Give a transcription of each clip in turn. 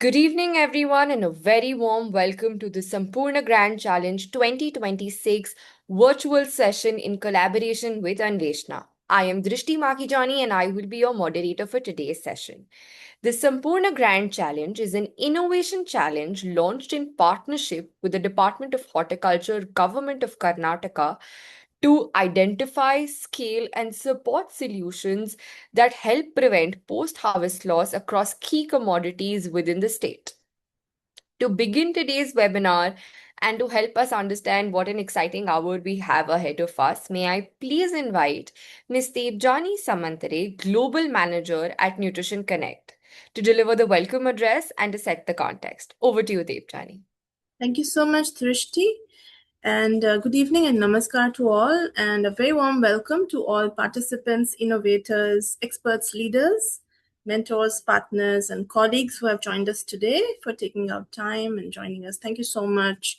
Good evening, everyone, and a very warm welcome to the Sampurna Grand Challenge 2026 virtual session in collaboration with Anvesana. I am Drishti Makijani and I will be your moderator for today's session. The Sampurna Grand Challenge is an innovation challenge launched in partnership with the Department of Horticulture, Government of Karnataka, to identify, scale, and support solutions that help prevent post harvest loss across key commodities within the state. To begin today's webinar and to help us understand what an exciting hour we have ahead of us, may I please invite Ms. Tebjani Samantare, Global Manager at Nutrition Connect, to deliver the welcome address and to set the context. Over to you, Tebjani. Thank you so much, Drishti. And good evening and namaskar to all, and a very warm welcome to all participants, innovators, experts, leaders, mentors, partners, and colleagues who have joined us today for taking out time and joining us. Thank you so much.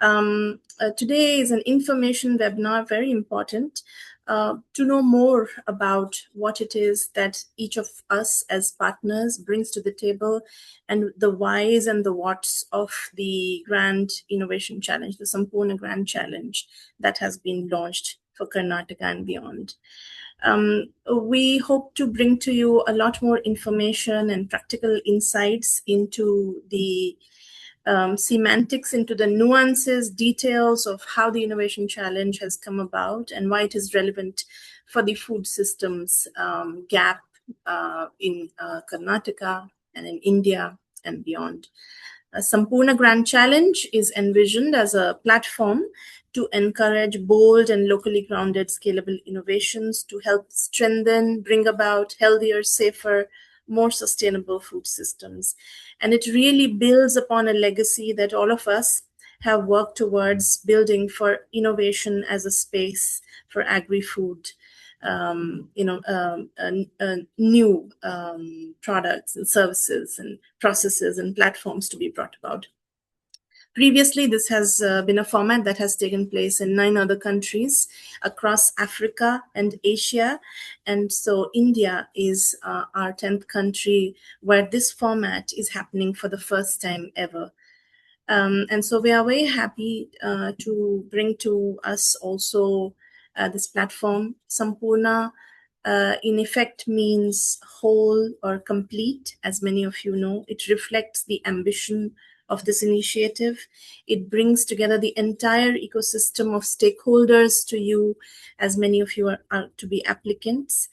Today is an information webinar, very important, to know more about what it is that each of us as partners brings to the table and the whys and the whats of the Grand Innovation Challenge, the Sampurna Grand Challenge that has been launched for Karnataka and beyond. We hope to bring to you a lot more information and practical insights into the semantics, into the nuances, details of how the Innovation Challenge has come about and why it is relevant for the food systems gap in Karnataka and in India and beyond. Sampurna Grand Challenge is envisioned as a platform to encourage bold and locally grounded scalable innovations to help strengthen, bring about healthier, safer, more sustainable food systems. And it really builds upon a legacy that all of us have worked towards building for innovation as a space for agri-food, new products and services and processes and platforms to be brought about. Previously, this has been a format that has taken place in 9 other countries across Africa and Asia. And so India is our 10th country where this format is happening for the first time ever. And so we are very happy to bring to us also this platform. Sampurna, in effect, means whole or complete, as many of you know. It reflects the ambition of this initiative. It brings together the entire ecosystem of stakeholders to you, as many of you are to be applicants,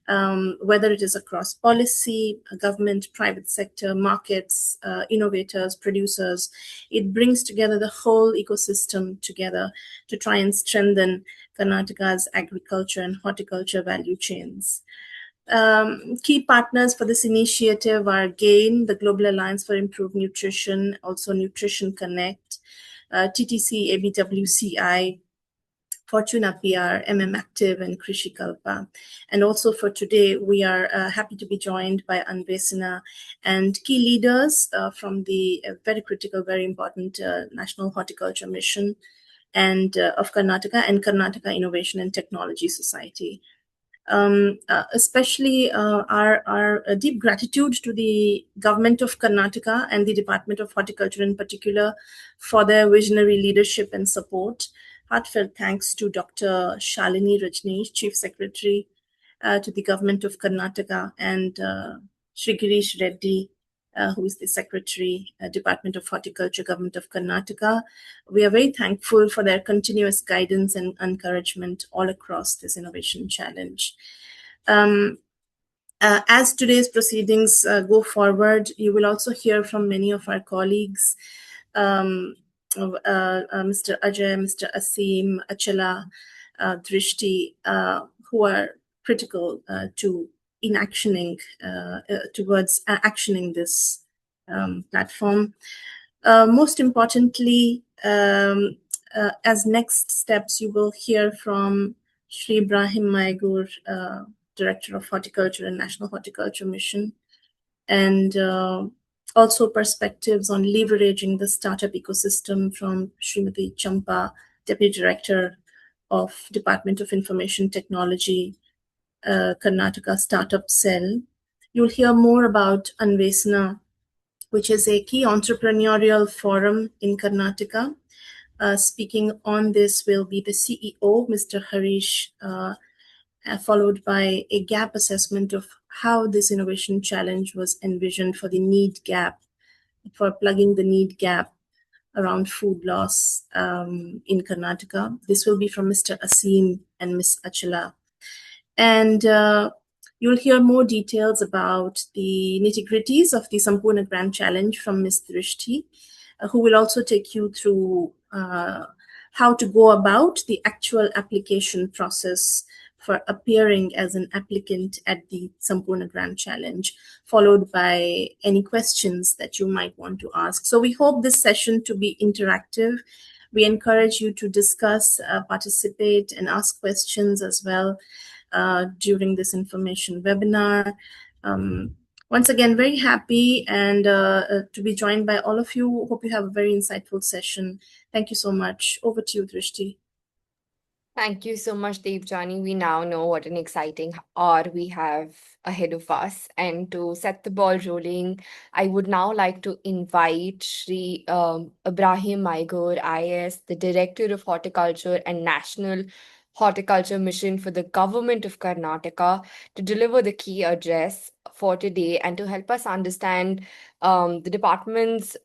whether it is across policy, government, private sector, markets, innovators, producers. It brings together the whole ecosystem together to try and strengthen Karnataka's agriculture and horticulture value chains. Key partners for this initiative are GAIN, the Global Alliance for Improved Nutrition, also Nutrition Connect, TTC, ABWCI, Fortuna PR, Active, and Krishikalpa. And also for today, we are happy to be joined by Anvesana and key leaders from the very critical, very important National Horticulture Mission and of Karnataka and Karnataka Innovation and Technology Society. Especially our deep gratitude to the government of Karnataka and the Department of Horticulture in particular for their visionary leadership and support. Heartfelt thanks to Dr. Shalini Rajneesh, Chief Secretary to the government of Karnataka, and Shri Girish Reddy, who is the Secretary, Department of Horticulture, Government of Karnataka. We are very thankful for their continuous guidance and encouragement all across this innovation challenge. As today's proceedings go forward, you will also hear from many of our colleagues, Mr. Ajay, Mr. Asim, Achala, Drishti, who are critical to towards actioning this platform. Most importantly, as next steps, you will hear from Shri Ibrahim Maigur, Director of Horticulture and National Horticulture Mission, and also perspectives on leveraging the startup ecosystem from Srimati Champa, Deputy Director of Department of Information Technology, Karnataka Startup Cell. You'll hear more about Anvesana which is a key entrepreneurial forum in Karnataka. Speaking on this will be the CEO, Mr. Harish, followed by a gap assessment of how this innovation challenge was envisioned for the need gap, for plugging the need gap around food loss in Karnataka. This will be from Mr. Asim and Ms. Achala. And you'll hear more details about the nitty-gritties of the Sampurna Grand Challenge from Ms. Drishti, who will also take you through how to go about the actual application process for appearing as an applicant at the Sampurna Grand Challenge, followed by any questions that you might want to ask. So we hope this session to be interactive. We encourage you to discuss, participate, and ask questions as well during this information webinar. Once again, very happy and to be joined by all of you. Hope you have a very insightful session. Thank you so much. Over to you, Drishti. Thank you so much, Devjani. We now know what an exciting hour we have ahead of us. And to set the ball rolling, I would now like to invite Shri Ibrahim Maigur, IAS, the Director of Horticulture and National Horticulture Mission for the Government of Karnataka, to deliver the key address for today and to help us understand the department's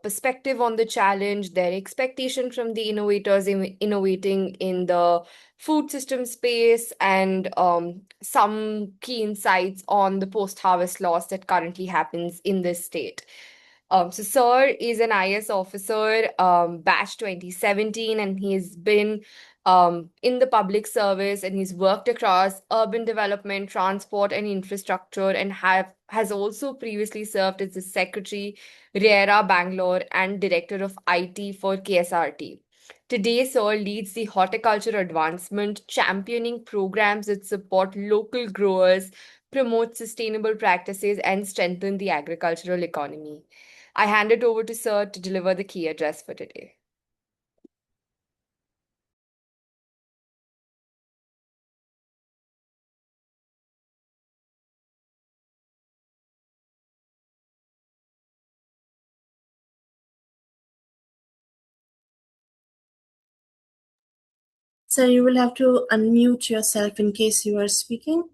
perspective on the challenge, their expectation from the innovators innovating in the food system space, and some key insights on the post-harvest loss that currently happens in this state. So Sir is an IS officer, batch 2017, and he's been in the public service, and he's worked across urban development, transport, and infrastructure, and has also previously served as the secretary, RERA Bangalore, and director of IT for KSRT. Today, Sir leads the horticulture advancement, championing programs that support local growers, promote sustainable practices, and strengthen the agricultural economy. I hand it over to Sir to deliver the key address for today. So you will have to unmute yourself in case you are speaking.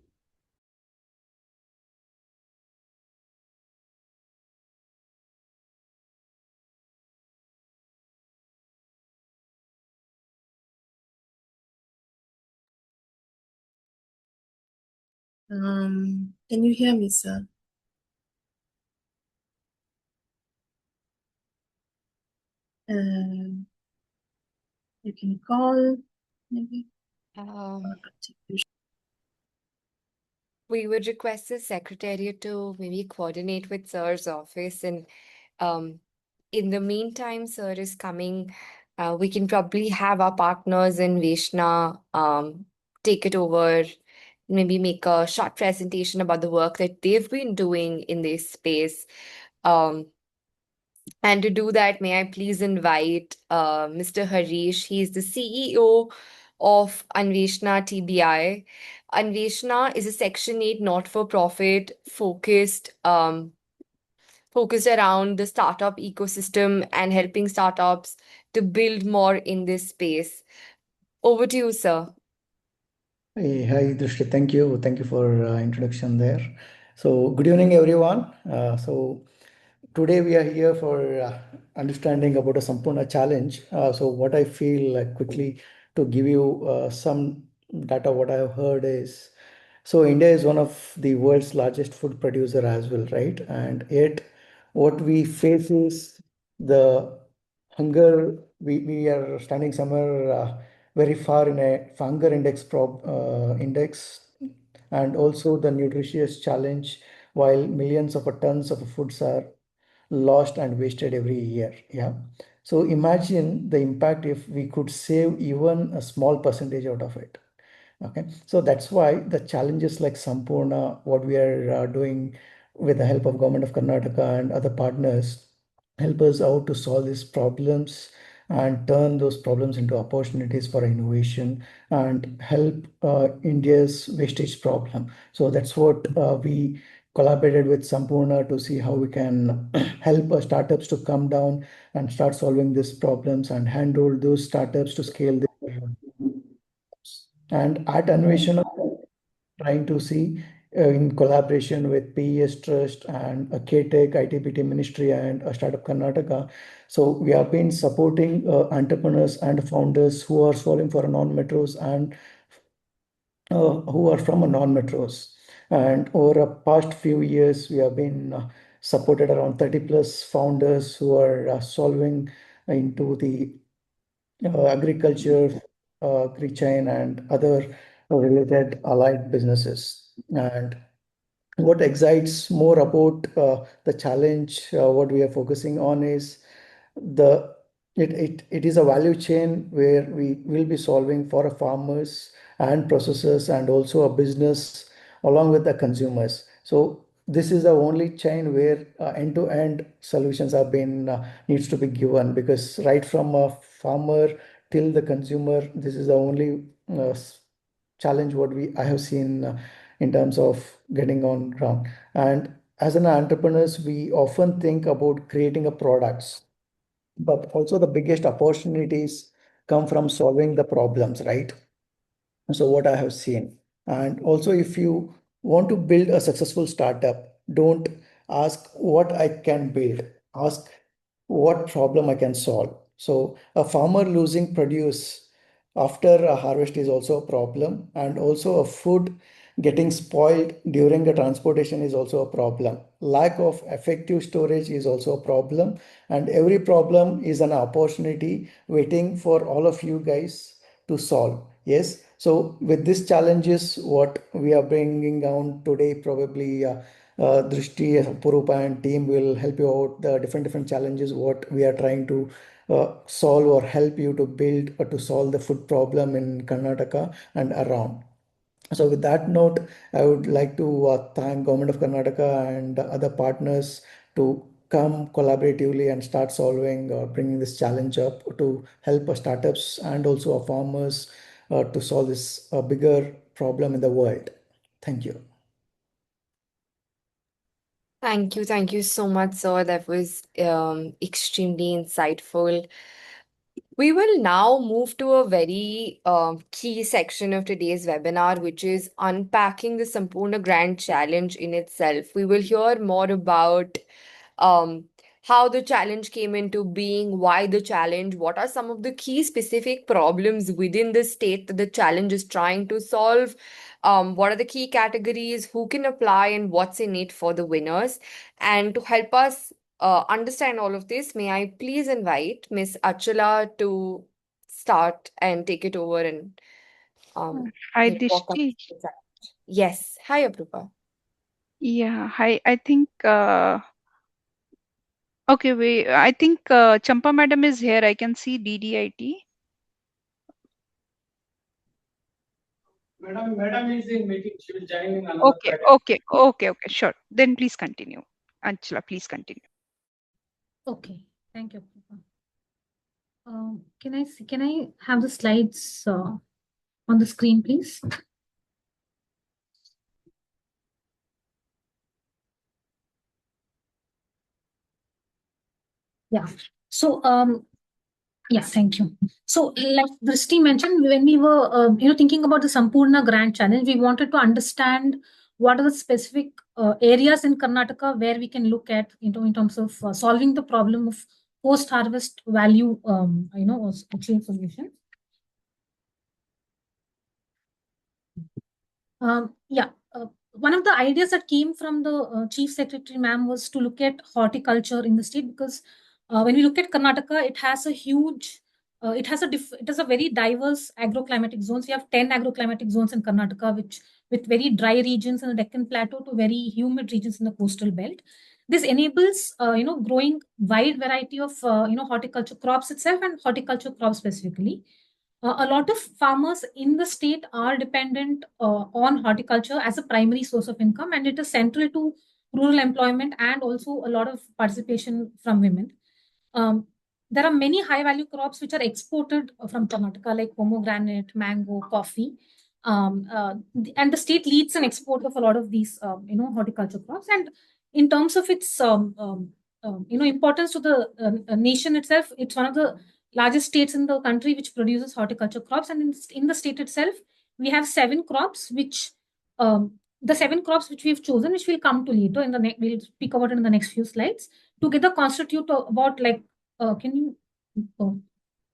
Can you hear me, sir? You can call, maybe. We would request the Secretariat to maybe coordinate with Sir's office, and in the meantime, Sir is coming. We can probably have our partners in Vishna take it over, maybe make a short presentation about the work that they've been doing in this space. And to do that, may I please invite Mr. Harish. He's the CEO of Anvesana TBI. Anvesana is a Section 8 not-for-profit focused around the startup ecosystem and helping startups to build more in this space. Over to you, sir. Hey, hi, Drishti. Thank you. Thank you for introduction there. So, good evening, everyone. Today we are here for understanding about a Sampurna challenge. So, what I feel quickly to give you some data, what I have heard is, so India is one of the world's largest food producer as well, right? And yet, what we face is the hunger. We are standing somewhere very far in a hunger index, and also the nutritious challenge, while millions of tons of foods are lost and wasted every year. Yeah. So imagine the impact if we could save even a small percentage out of it. Okay, so that's why the challenges like Sampurna, what we are doing with the help of Government of Karnataka and other partners, help us out to solve these problems and turn those problems into opportunities for innovation and help India's wastage problem. So that's what we collaborated with Sampurna to see how we can help startups to come down and start solving these problems and handle those startups to scale their. And at Anvesana, trying to see in collaboration with PES Trust and a K-Tech, ITBT Ministry and a Startup Karnataka. So we have been supporting entrepreneurs and founders who are solving for non-metros and who are from a non-metros. And over a past few years, we have been supported around 30 plus founders who are solving into the agriculture, agri-chain and other related allied businesses. And what excites more about the challenge, what we are focusing on is the it is a value chain where we will be solving for a farmers and processors and also a business along with the consumers. So this is the only chain where end-to-end solutions have been needs to be given, because right from a farmer till the consumer, this is the only challenge what we I have seen in terms of getting on ground. And as an entrepreneurs, we often think about creating a products, but also the biggest opportunities come from solving the problems, right? So what I have seen. And also, if you want to build a successful startup, don't ask what I can build, ask what problem I can solve. So a farmer losing produce after a harvest is also a problem, and also a food getting spoiled during the transportation is also a problem. Lack of effective storage is also a problem, and every problem is an opportunity waiting for all of you guys to solve. Yes. So with these challenges, what we are bringing down today, probably Drishti, Purupa and team will help you out the different challenges what we are trying to solve or help you to build or to solve the food problem in Karnataka and around. So with that note, I would like to thank Government of Karnataka and other partners to come collaboratively and start solving or bringing this challenge up to help our startups and also our farmers to solve this bigger problem in the world. Thank you. Thank you so much, sir. That was extremely insightful. We will now move to a very key section of today's webinar, which is unpacking the Sampurna Grand Challenge in itself. We will hear more about um, how the challenge came into being, why the challenge, what are some of the key specific problems within the state that the challenge is trying to solve, what are the key categories, who can apply, and what's in it for the winners. And to help us understand all of this, may I please invite Miss Achala to start and take it over and Hi, walk us Dishti. through the challenge. Yes. Hi, Aprupa. Yeah, hi. I think, okay, I think Champa madam is here. I can see DDIT. Madam is in meeting. She will join in another Okay, 5 minutes. okay, sure. Then please continue. Anchala, please continue. Okay, thank you. Can I have the slides on the screen, please? Yeah. So yeah, thank you. So like Drishti mentioned, when we were thinking about the Sampurna Grand Challenge, we wanted to understand what are the specific areas in Karnataka where we can look at in terms of solving the problem of post-harvest value chain solution. Yeah, one of the ideas that came from the Chief Secretary, ma'am, was to look at horticulture in the state, because when we look at Karnataka, it has a huge, it has a very diverse agroclimatic zones. We have 10 agroclimatic zones in Karnataka, which with very dry regions in the Deccan Plateau to very humid regions in the coastal belt. This enables, growing wide variety of, horticulture crops itself and horticulture crops specifically. A lot of farmers in the state are dependent on horticulture as a primary source of income, and it is central to rural employment and also a lot of participation from women. There are many high value crops which are exported from Karnataka, like pomegranate, mango, coffee. And the state leads an export of a lot of these, horticulture crops. And in terms of its, importance to the nation itself, it's one of the largest states in the country which produces horticulture crops. And in the state itself, we have 7 crops, which the 7 crops which we've chosen, which we'll come to later in the we'll speak about it in the next few slides, together constitute about like, can you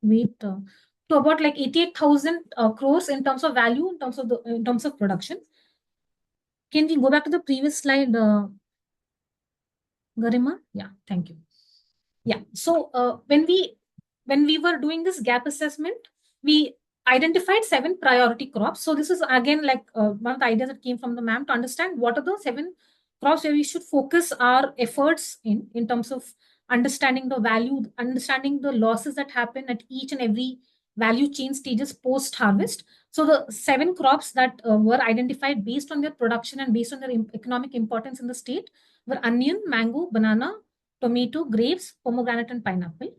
wait? To about like 88,000 crores in terms of value, in terms of production. Can we go back to the previous slide, Garima? Yeah, thank you. Yeah, so when we were doing this gap assessment, we identified 7 priority crops. So this is again like one of the ideas that came from the ma'am to understand what are the 7 crops where we should focus our efforts in terms of understanding the value, understanding the losses that happen at each and every value chain stages post harvest. So the 7 crops that were identified based on their production and based on their economic importance in the state were onion, mango, banana, tomato, grapes, pomegranate, and pineapple.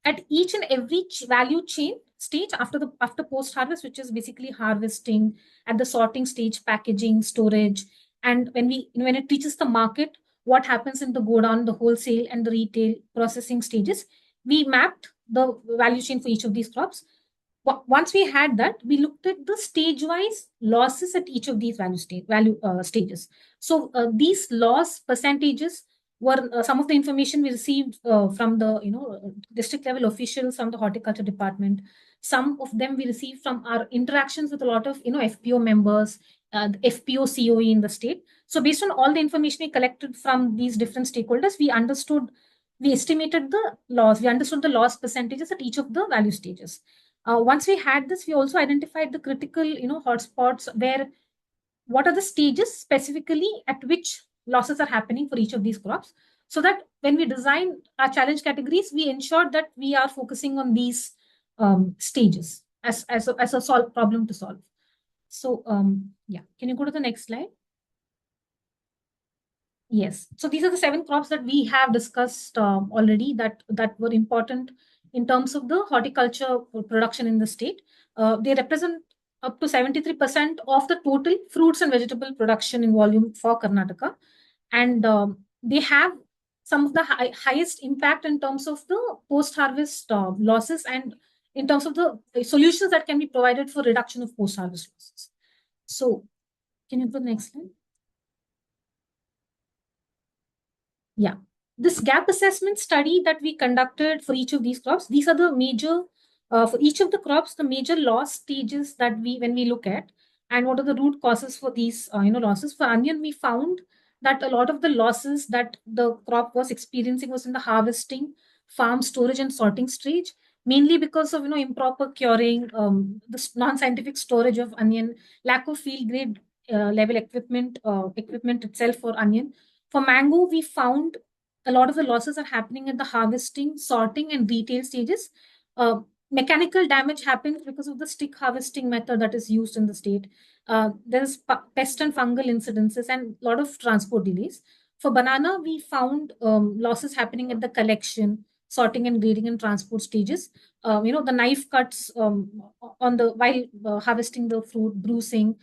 At each and every value chain stage after post harvest, which is basically harvesting, at the sorting stage, packaging, storage, and when it reaches the market, what happens in the go down, the wholesale, and the retail processing stages, we mapped the value chain for each of these crops. Once we had that, we looked at the stage-wise losses at each of these stages. So these loss percentages were some of the information we received from the district level officials from the horticulture department. Some of them we received from our interactions with a lot of FPO members, the FPO COE in the state. So based on all the information we collected from these different stakeholders, we estimated the loss. We understood the loss percentages at each of the value stages. Once we had this, we also identified the critical, hotspots where what are the stages specifically at which losses are happening for each of these crops, so that when we design our challenge categories, we ensure that we are focusing on these stages as a problem to solve. So yeah, can you go to the next slide? Yes. So these are the 7 crops that we have discussed already that were important in terms of the horticulture production in the state. They represent up to 73% of the total fruits and vegetable production in volume for Karnataka. And they have some of the highest impact in terms of the post-harvest losses and in terms of the solutions that can be provided for reduction of post-harvest losses. So can you go to the next slide? Yeah, this gap assessment study that we conducted for each of these crops, these are the major, for each of the crops, the major loss stages that when we look at, and what are the root causes for these, losses. For onion, we found that a lot of the losses that the crop was experiencing was in the harvesting, farm storage, and sorting stage, mainly because of, improper curing, the non-scientific storage of onion, lack of field grade level equipment itself for onion. For mango, we found a lot of the losses are happening at the harvesting, sorting, and retail stages. Mechanical damage happens because of the stick harvesting method that is used in the state. There's pest and fungal incidences and a lot of transport delays. For banana, we found losses happening at the collection, sorting, and grading and transport stages. The knife cuts while harvesting the fruit, bruising,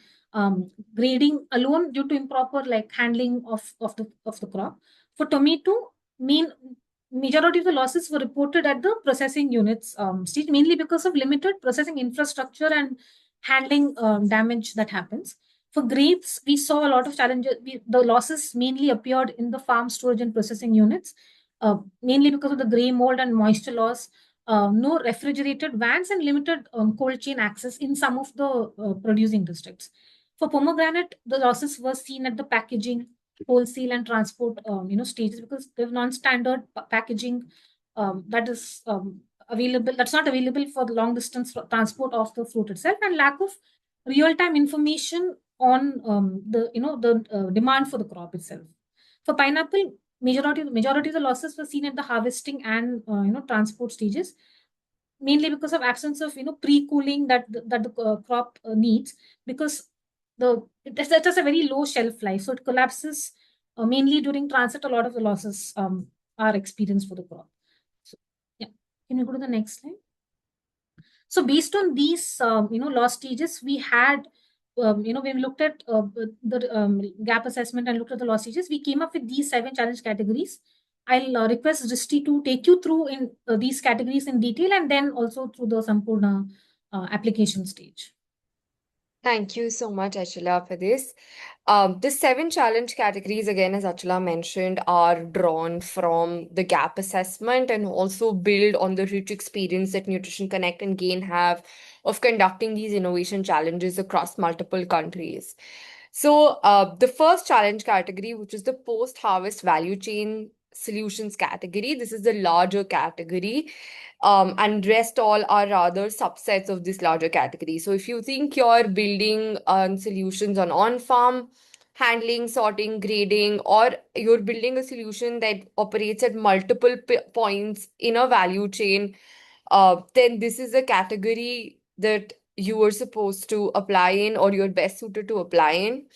grading alone due to improper handling of the crop. For tomato, majority of the losses were reported at the processing units stage, mainly because of limited processing infrastructure and handling damage that happens. For grapes, we saw a lot of challenges. The losses mainly appeared in the farm storage and processing units, mainly because of the gray mold and moisture loss, no refrigerated vans, and limited cold chain access in some of the producing districts. For pomegranate, the losses were seen at the packaging, wholesale, and transport stages, because they have non-standard packaging that is available. That's not available for the long distance transport of the fruit itself, and lack of real-time information on the demand for the crop itself. For pineapple, majority of the losses were seen at the harvesting and transport stages, mainly because of absence of pre-cooling that the crop needs, because it has a very low shelf life, so it collapses mainly during transit. A lot of the losses are experienced for the crop. So, yeah, can you go to the next slide? So based on these, loss stages, we had, when we looked at the gap assessment and looked at the loss stages, we came up with these 7 challenge categories. I'll request Drishti to take you through in these categories in detail, and then also through the Sampurna application stage. Thank you so much, Achila, for this. The 7 challenge categories, again, as Achila mentioned, are drawn from the gap assessment and also build on the rich experience that Nutrition Connect and Gain have of conducting these innovation challenges across multiple countries. So, the first challenge category, which is the post-harvest value chain solutions category, this is the larger category. And rest all are rather subsets of this larger category. So if you think you're building solutions on farm handling, sorting, grading, or you're building a solution that operates at multiple points in a value chain, then this is a category that you are supposed to apply in, or you're best suited to apply in.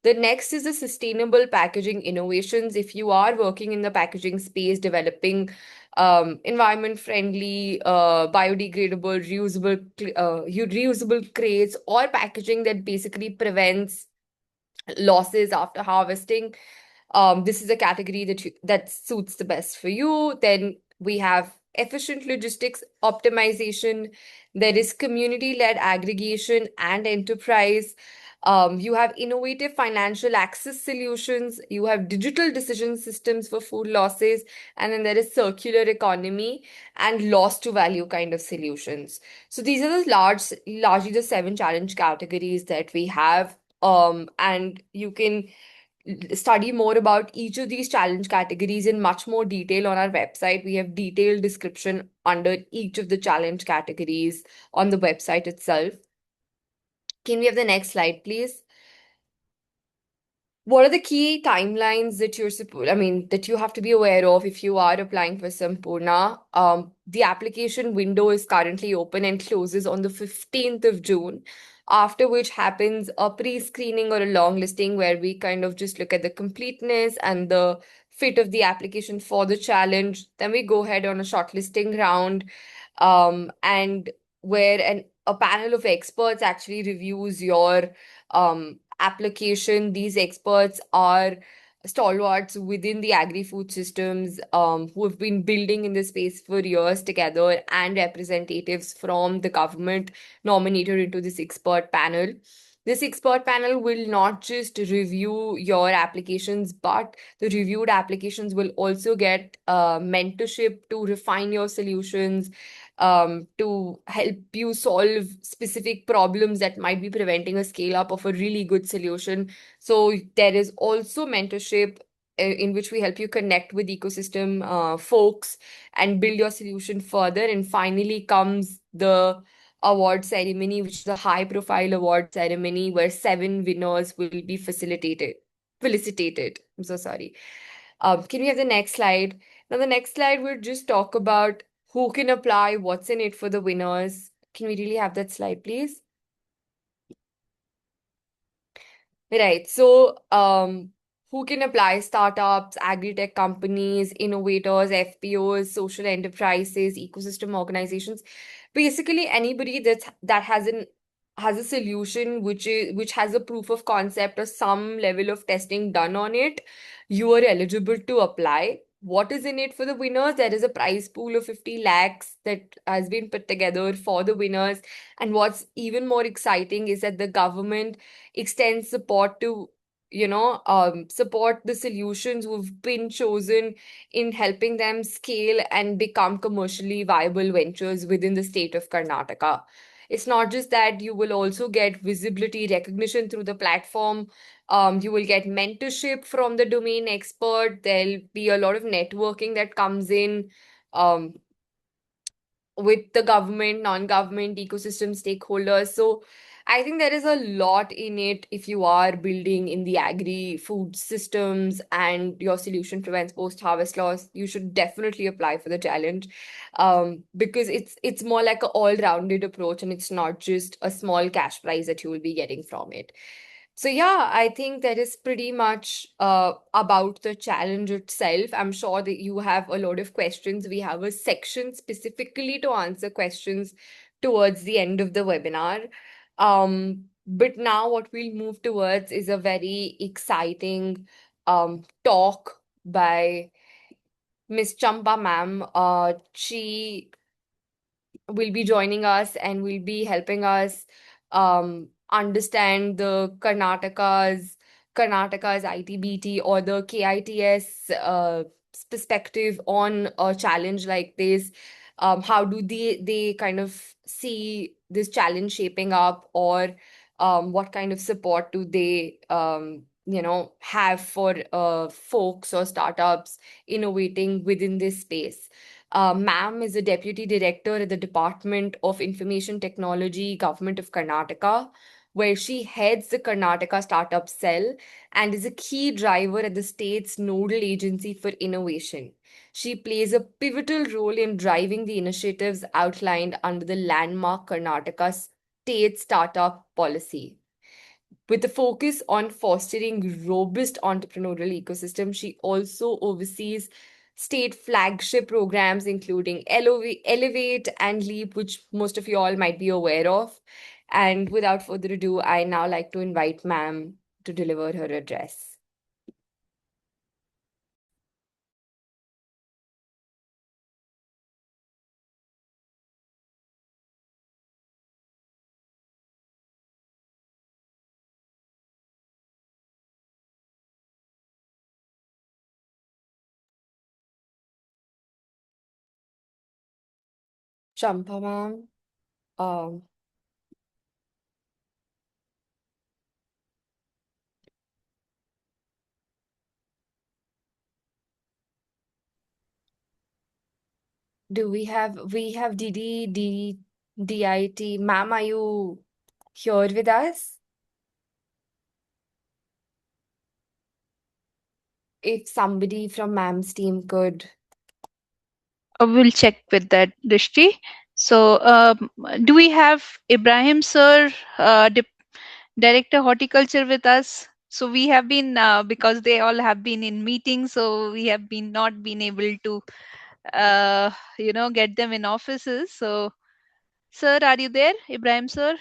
The next is the sustainable packaging innovations. If you are working in the packaging space, developing environment friendly, biodegradable, reusable crates, or packaging that basically prevents losses after harvesting, this is a category that suits the best for you. Then we have efficient logistics optimization. There is community-led aggregation and enterprise. You have innovative financial access solutions. You have digital decision systems for food losses. And then there is circular economy and loss to value kind of solutions. So these are the largely the 7 challenge categories that we have. And you can study more about each of these challenge categories in much more detail on our website. We have detailed description under each of the challenge categories on the website itself. Can we have the next slide, please? What are the key timelines that that you have to be aware of if you are applying for Sampurna? The application window is currently open and closes on the 15th of June, after which happens a pre-screening or a long listing where we kind of just look at the completeness and the fit of the application for the challenge. Then we go ahead on a shortlisting round, and where a panel of experts actually reviews your application. These experts are stalwarts within the agri-food systems, who have been building in this space for years together, and representatives from the government nominated into this expert panel. This expert panel will not just review your applications, but the reviewed applications will also get mentorship to refine your solutions, to help you solve specific problems that might be preventing a scale up of a really good solution. So there is also mentorship in which we help you connect with ecosystem folks and build your solution further. And finally comes the award ceremony, which is a high profile award ceremony where 7 winners will be felicitated. I'm so sorry. Can we have the next slide? Now, the next slide will just talk about who can apply, what's in it for the winners. Can we really have that slide, please? Right. So, who can apply? Startups, agri-tech companies, innovators, FPOs, social enterprises, ecosystem organizations. Basically, anybody that has a solution which has a proof of concept or some level of testing done on it, you are eligible to apply. What is in it for the winners? There is a prize pool of 50 lakhs that has been put together for the winners. And what's even more exciting is that the government extends support to support the solutions who've been chosen in helping them scale and become commercially viable ventures within the state of Karnataka. It's not just that, you will also get visibility recognition through the platform. You will get mentorship from the domain expert. There'll be a lot of networking that comes in with the government, non-government, ecosystem stakeholders. So I think there is a lot in it if you are building in the agri-food systems and your solution prevents post-harvest loss. You should definitely apply for the challenge, because it's more like an all-rounded approach, and it's not just a small cash prize that you will be getting from it. So yeah, I think that is pretty much about the challenge itself. I'm sure that you have a lot of questions. We have a section specifically to answer questions towards the end of the webinar. But now what we'll move towards is a very exciting talk by Miss Champa ma'am. She will be joining us and will be helping us understand the Karnataka's ITBT or the KITS perspective on a challenge like this. How do they kind of see this challenge shaping up, or what kind of support do they have for folks or startups innovating within this space? Ma'am is a deputy director at the Department of Information Technology, Government of Karnataka, where she heads the Karnataka Startup Cell and is a key driver at the state's nodal agency for innovation. She plays a pivotal role in driving the initiatives outlined under the landmark Karnataka State Startup Policy. With a focus on fostering robust entrepreneurial ecosystem, she also oversees state flagship programs including Elevate and Leap, which most of you all might be aware of. And without further ado, I now like to invite ma'am to deliver her address. Champa ma'am, um, we have DIT. Ma'am, are you here with us? If somebody from ma'am's team could. We'll check with that, Drishti. So, do we have Ibrahim sir, Director Horticulture, with us? So we have been because they all have been in meetings, so we have been not been able to get them in offices. So, sir, are you there, Ibrahim sir?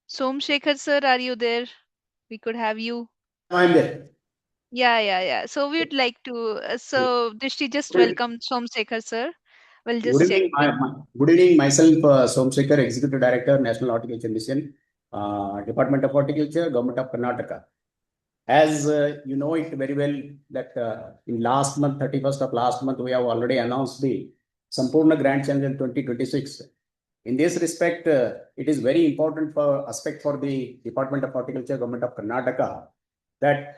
Somashekar sir, are you there? We could have you. I'm there. Yeah. So we would like to. So Drishti, just welcome Somashekar sir. We'll Good just check evening. with. Good evening. Myself, Somashekar, Executive Director, National Horticulture Mission, Department of Horticulture, Government of Karnataka. As you know it very well that in last month, 31st of last month, we have already announced the Sampurna Grand Challenge 2026. In this respect, it is very important aspect for the Department of Horticulture, Government of Karnataka, that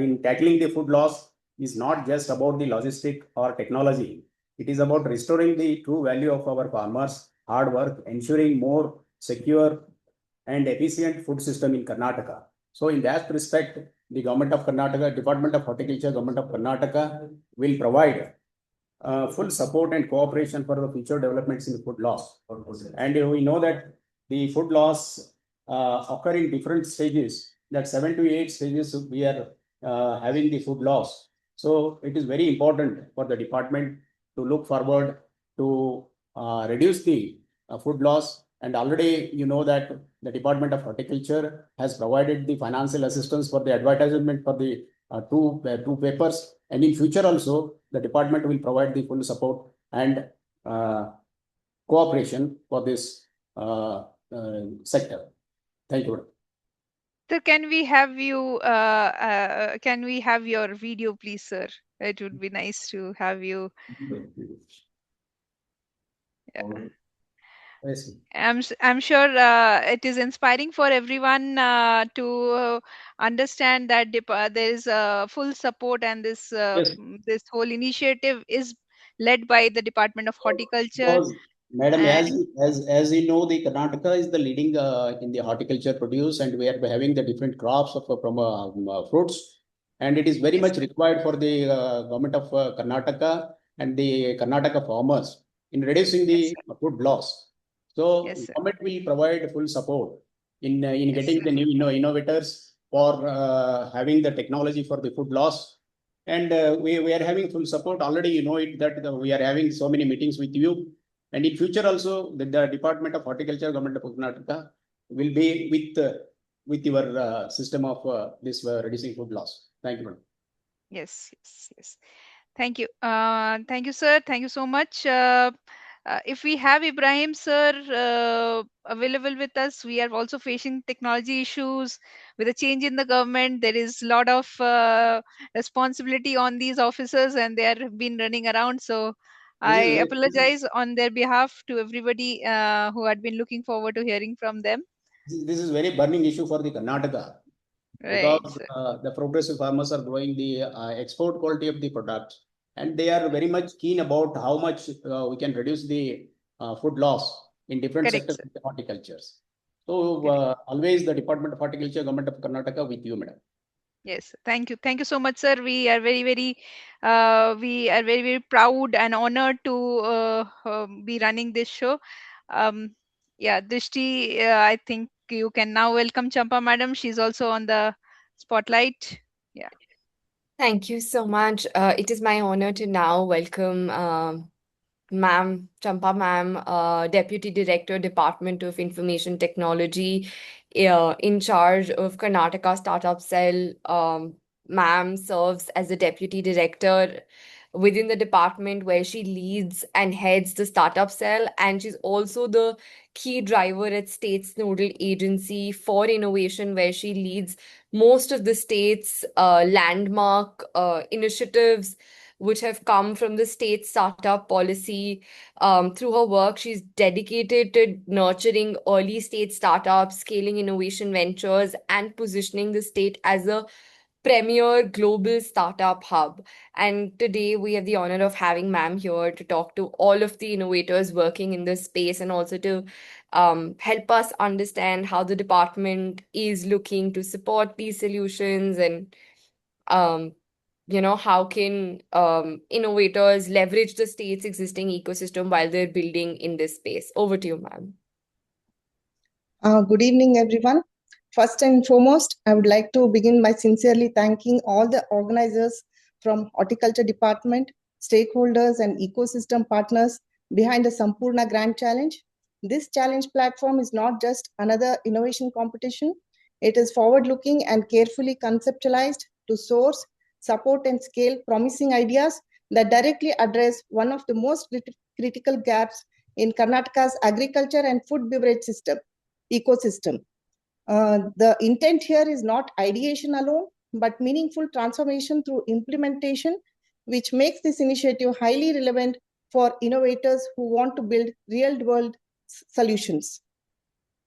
in tackling the food loss is not just about the logistic or technology. It is about restoring the true value of our farmers' hard work, ensuring more secure and efficient food system in Karnataka. So in that respect, the Government of Karnataka, Department of Horticulture, Government of Karnataka will provide full support and cooperation for the future developments in food loss. And we know that the food loss occur in different stages, that 7 to 8 stages we are having the food loss. So it is very important for the department to look forward to reduce the food loss. And already you know that the Department of Horticulture has provided the financial assistance for the advertisement for the two papers. And in future also, the department will provide the full support and cooperation for this sector. Thank you. So can we have you? Can we have your video, please, sir? It would be nice to have you. Yeah. Yes. I'm sure it is inspiring for everyone to understand that there is full support, and this Yes. this whole initiative is led by the Department of Horticulture. Because, Madam, And as you know, the Karnataka is the leading in the horticulture produce, and we are having the different crops from fruits, and it is very much required for the government of Karnataka and the Karnataka farmers in reducing the food loss. So, Yes, sir. government will provide full support in Yes, getting sir. the new innovators for having the technology for the food loss. And we are having full support. Already you know it that we are having so many meetings with you. And in future also, the Department of Horticulture, Government of Karnataka will be with your system of this reducing food loss. Thank you, madam. Yes, yes, yes. Thank you. Thank you, sir. Thank you so much. If we have Ibrahim sir available with us, we are also facing technology issues with a change in the government. There is a lot of responsibility on these officers, and they have been running around. So I apologize on their behalf to everybody who had been looking forward to hearing from them. This is very burning issue for the Karnataka. Right. Because the progressive farmers are growing the export quality of the product, and they are very much keen about how much we can reduce the food loss in different Correct, sectors sir. of the horticultures. So always the Department of Horticulture, Government of Karnataka with you, madam. Yes, thank you. Thank you so much, sir. We are very proud and honored to be running this show. Yeah, Drishti, I think you can now welcome Champa madam. She's also on the spotlight. Yeah. Thank you so much. It is my honor to now welcome Ma'am, Champa Ma'am, Deputy Director, Department of Information Technology, in charge of Karnataka Startup Cell. Ma'am serves as a Deputy Director within the department where she leads and heads the Startup Cell, and she's also the key driver at State's Nodal Agency for Innovation, where she leads most of the state's landmark initiatives which have come from the state startup policy. Through her work, she's dedicated to nurturing early stage startups, scaling innovation ventures, and positioning the state as a premier global startup hub. And today we have the honor of having ma'am here to talk to all of the innovators working in this space and also to help us understand how the department is looking to support these solutions and um, how can innovators leverage the state's existing ecosystem while they're building in this space. Over to you, ma'am. Good evening, everyone. First and foremost, I would like to begin by sincerely thanking all the organizers from Horticulture Department, stakeholders, and ecosystem partners behind the Sampurna Grand Challenge. This challenge platform is not just another innovation competition. It is forward-looking and carefully conceptualized to source, support, and scale promising ideas that directly address one of the most critical gaps in Karnataka's agriculture and food beverage ecosystem. The intent here is not ideation alone, but meaningful transformation through implementation, which makes this initiative highly relevant for innovators who want to build real-world solutions.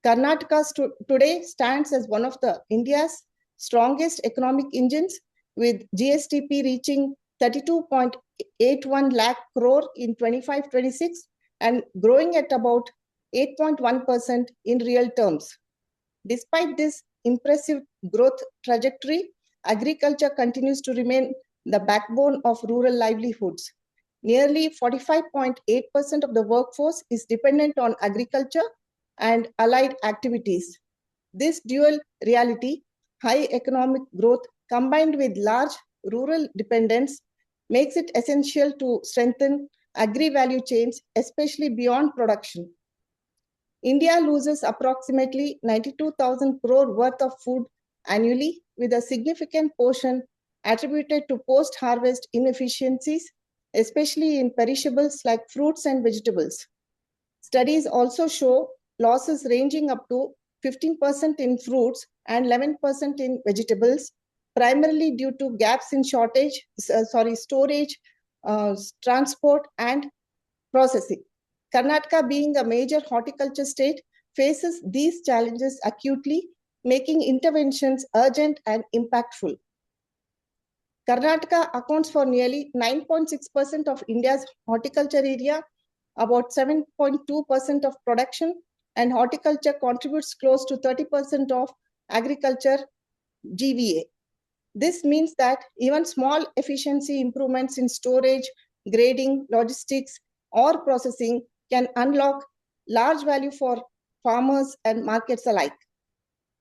Karnataka today stands as one of India's strongest economic engines, with GSTP reaching 32.81 lakh crore in 25-26 and growing at about 8.1% in real terms. Despite this impressive growth trajectory, agriculture continues to remain the backbone of rural livelihoods. Nearly 45.8% of the workforce is dependent on agriculture and allied activities. This dual reality, high economic growth combined with large rural dependence, makes it essential to strengthen agri-value chains, especially beyond production. India loses approximately 92,000 crore worth of food annually, with a significant portion attributed to post-harvest inefficiencies, especially in perishables like fruits and vegetables. Studies also show losses ranging up to 15% in fruits and 11% in vegetables, primarily due to gaps in storage, transport, and processing. Karnataka, being a major horticulture state, faces these challenges acutely, making interventions urgent and impactful. Karnataka accounts for nearly 9.6% of India's horticulture area, about 7.2% of production, and horticulture contributes close to 30% of agriculture GVA. This means that even small efficiency improvements in storage, grading, logistics, or processing can unlock large value for farmers and markets alike.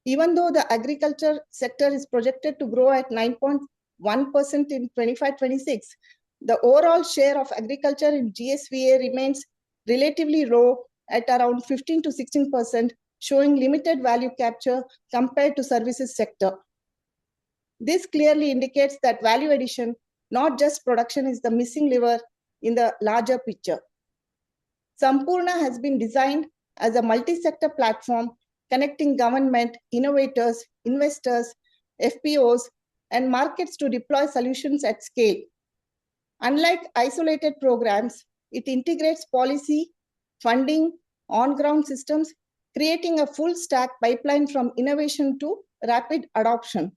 Even though the agriculture sector is projected to grow at 9.5% 1% in 25-26, the overall share of agriculture in GSVA remains relatively low at around 15 to 16%, showing limited value capture compared to services sector. This clearly indicates that value addition, not just production, is the missing lever in the larger picture. Sampurna has been designed as a multi-sector platform connecting government, innovators, investors, FPOs, and markets to deploy solutions at scale. Unlike isolated programs, it integrates policy, funding, on-ground systems, creating a full-stack pipeline from innovation to rapid adoption.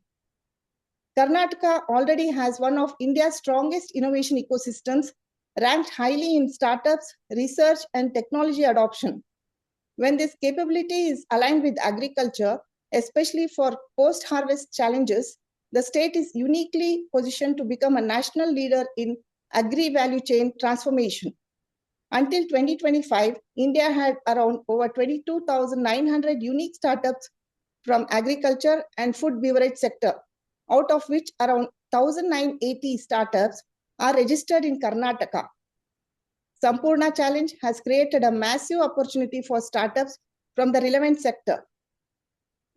Karnataka already has one of India's strongest innovation ecosystems, ranked highly in startups, research, and technology adoption. When this capability is aligned with agriculture, especially for post-harvest challenges, the state is uniquely positioned to become a national leader in agri-value chain transformation. Until 2025, India had around over 22,900 unique startups from agriculture and food beverage sector, out of which around 1,980 startups are registered in Karnataka. Sampurna Challenge has created a massive opportunity for startups from the relevant sector.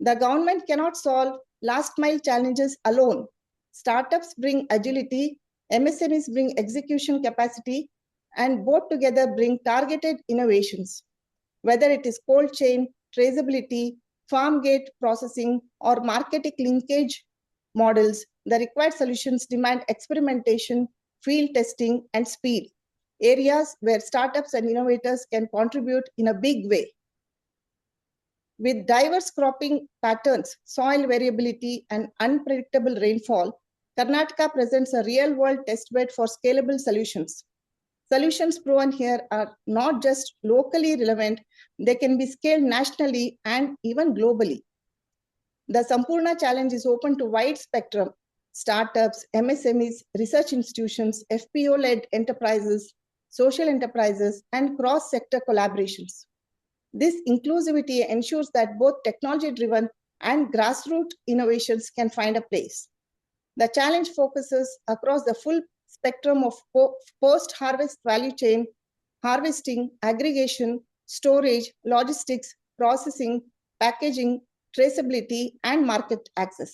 The government cannot solve last mile challenges alone. Startups bring agility, MSMEs bring execution capacity, and both together bring targeted innovations. Whether it is cold chain, traceability, farm gate processing, or marketing linkage models, the required solutions demand experimentation, field testing, and speed, areas where startups and innovators can contribute in a big way. With diverse cropping patterns, soil variability, and unpredictable rainfall, Karnataka presents a real-world testbed for scalable solutions. Solutions proven here are not just locally relevant, they can be scaled nationally and even globally. The Sampurna Challenge is open to wide spectrum, startups, MSMEs, research institutions, FPO-led enterprises, social enterprises, and cross-sector collaborations. This inclusivity ensures that both technology-driven and grassroots innovations can find a place. The challenge focuses across the full spectrum of post-harvest value chain, harvesting, aggregation, storage, logistics, processing, packaging, traceability, and market access.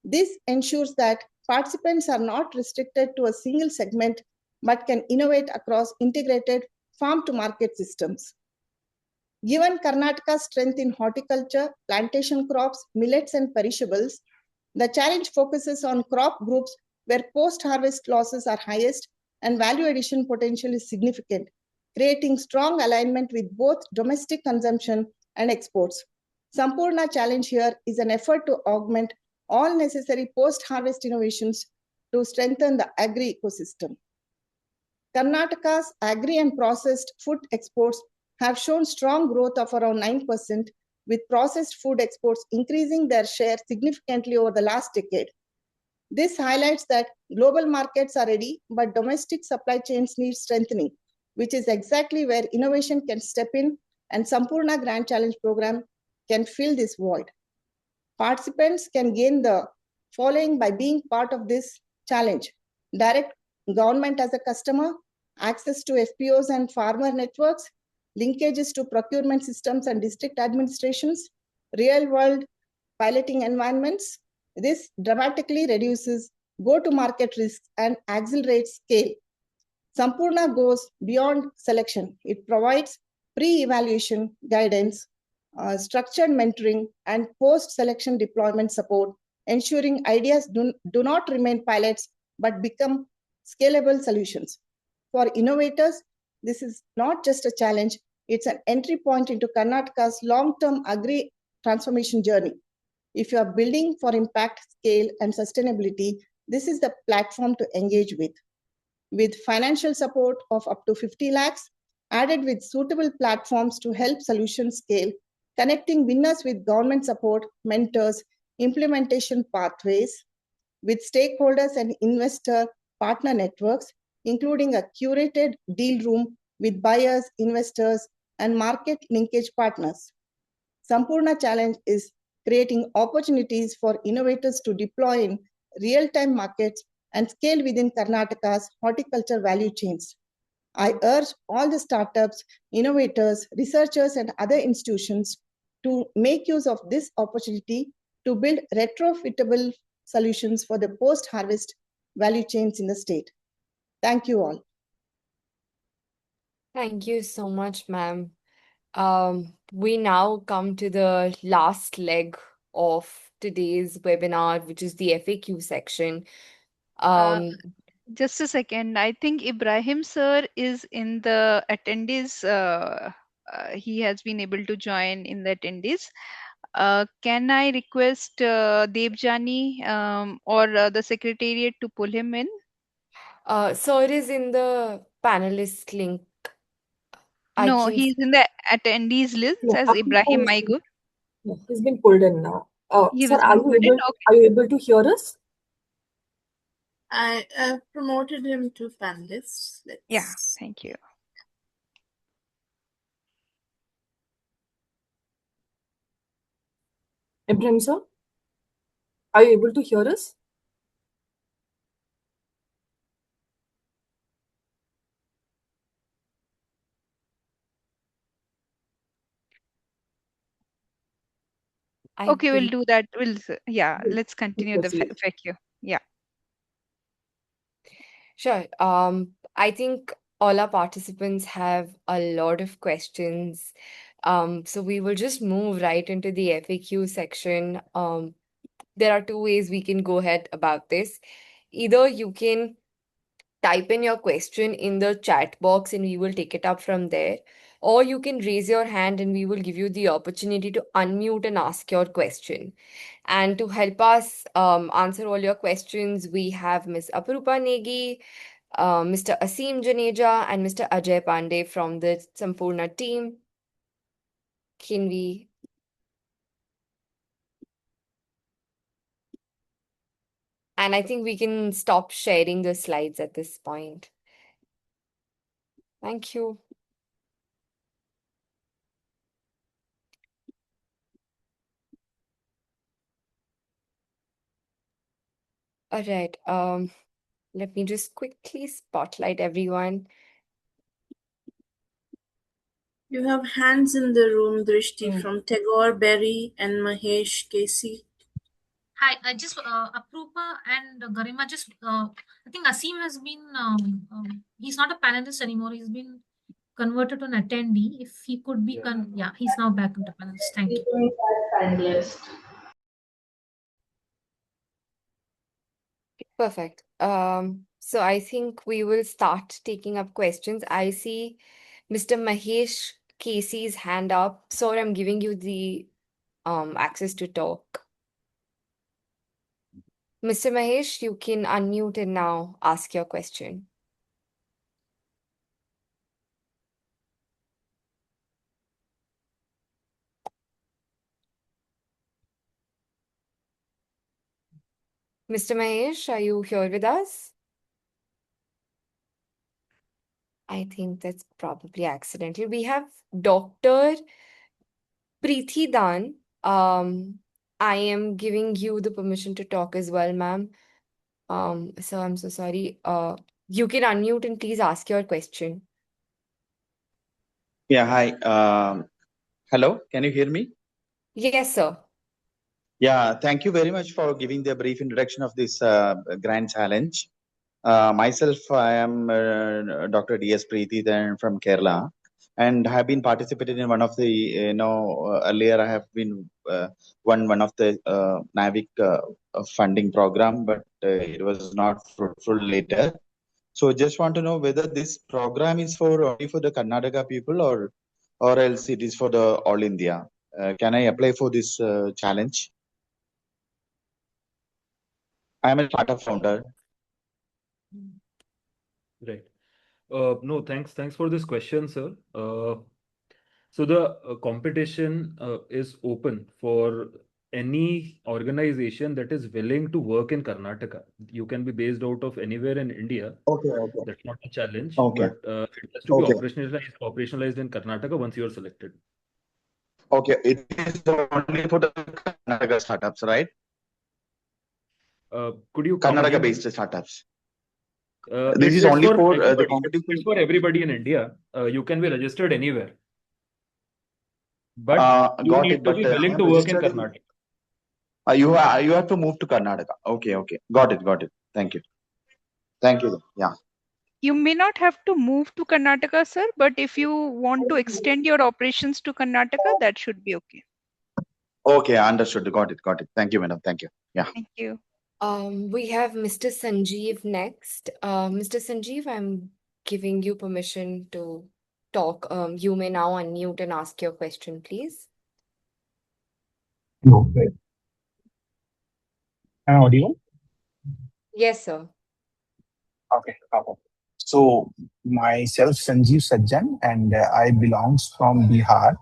This ensures that participants are not restricted to a single segment, but can innovate across integrated farm-to-market systems. Given Karnataka's strength in horticulture, plantation crops, millets, and perishables, the challenge focuses on crop groups where post-harvest losses are highest and value addition potential is significant, creating strong alignment with both domestic consumption and exports. Sampurna Challenge here is an effort to augment all necessary post-harvest innovations to strengthen the agri ecosystem. Karnataka's agri and processed food exports have shown strong growth of around 9%, with processed food exports increasing their share significantly over the last decade. This highlights that global markets are ready, but domestic supply chains need strengthening, which is exactly where innovation can step in, and Sampurna Grand Challenge program can fill this void. Participants can gain the following by being part of this challenge: direct government as a customer, access to FPOs and farmer networks, linkages to procurement systems and district administrations, real-world piloting environments. This dramatically reduces go-to-market risks and accelerates scale. Sampurna goes beyond selection. It provides pre-evaluation guidance, structured mentoring, and post-selection deployment support, ensuring ideas do not remain pilots but become scalable solutions. For innovators, this is not just a challenge, it's an entry point into Karnataka's long-term agri transformation journey. If you are building for impact, scale, and sustainability, this is the platform to engage with. With financial support of up to 50 lakhs, added with suitable platforms to help solutions scale, connecting winners with government support, mentors, implementation pathways, with stakeholders and investor partner networks, including a curated deal room with buyers, investors, and market linkage partners. Sampurna Challenge is creating opportunities for innovators to deploy in real-time markets and scale within Karnataka's horticulture value chains. I urge all the startups, innovators, researchers, and other institutions to make use of this opportunity to build retrofittable solutions for the post-harvest value chains in the state. Thank you all. Thank you so much, ma'am. We now come to the last leg of today's webinar, which is the FAQ section. Just a second. I think Ibrahim sir is in the attendees. He has been able to join in the attendees. Can I request Debjani or the secretariat to pull him in? Sir is in the panelist link. No, he's in the attendees list as Ibrahim Maigur. Yeah, he's been pulled in now. He Sir, was been pulled in? Okay. are you able to hear us? I promoted him to panelists. Yeah, thank you. Ibrahim sir, are you able to hear us? Okay, we'll do that. Let's continue the FAQ. Yeah. Sure. I think all our participants have a lot of questions. So we will just move right into the FAQ section. There are two ways we can go ahead about this. Either you can type in your question in the chat box and we will take it up from there, or you can raise your hand and we will give you the opportunity to unmute and ask your question. And to help us answer all your questions, we have Ms. Aparupa Negi, Mr. Asim Janeja, and Mr. Ajay Pandey from the Sampurna team. Can we? And I think we can stop sharing the slides at this point. Thank you. All right. Let me just quickly spotlight everyone. You have hands in the room, Drishti, from Tagore, Berry, and Mahesh Casey. Hi, I just Aprupa and Garima. I think Asim has been. He's not a panelist anymore. He's been converted to an attendee. If he could be, he's now back into panelist. Thank you. Panelist. Perfect. So I think we will start taking up questions. I see Mr. Mahesh Casey's hand up. Sir, I'm giving you the access to talk. Mr. Mahesh, you can unmute and now ask your question. Mr. Mahesh, are you here with us? I think that's probably accidental. We have Dr. Preeti Dan. I am giving you the permission to talk as well, ma'am. So I'm so sorry. You can unmute and please ask your question. Yeah, hi. Hello, can you hear me? Yes, sir. Yeah, thank you very much for giving the brief introduction of this grand challenge. Myself, I am Dr. D.S. Preeti from Kerala, and have been participating in one of the, earlier I have been one of the NAVIC funding program, but it was not fruitful later. So just want to know whether this program is only for the Karnataka people or else it is for the all India. Can I apply for this challenge? I am a startup founder. Right. No, thanks for this question, sir. So the competition is open for any organization that is willing to work in Karnataka. You can be based out of anywhere in India. Okay. That's not a challenge, Okay. but it has to be operationalized in Karnataka once you are selected. Okay, it is only for the Karnataka startups, right? Could you come again? Karnataka-based startups. It's This is only for for the everybody. competition. It's for everybody in India. You can be registered anywhere, but you Got need it. to But be I willing am to work in registered in. Karnataka. You have to move to Karnataka. Okay. Got it. Thank you. Yeah. You may not have to move to Karnataka, sir, but if you want to extend your operations to Karnataka, that should be okay. Okay, understood. Got it. Thank you, madam. Thank you. Yeah. Thank you. We have Mr. Sanjeev next. Mr. Sanjeev, I'm giving you permission to talk. You may now unmute and ask your question, please. Hello. Am I audible? Yes, sir. Okay. So myself, Sanjeev Sajjan, and I belongs from Bihar,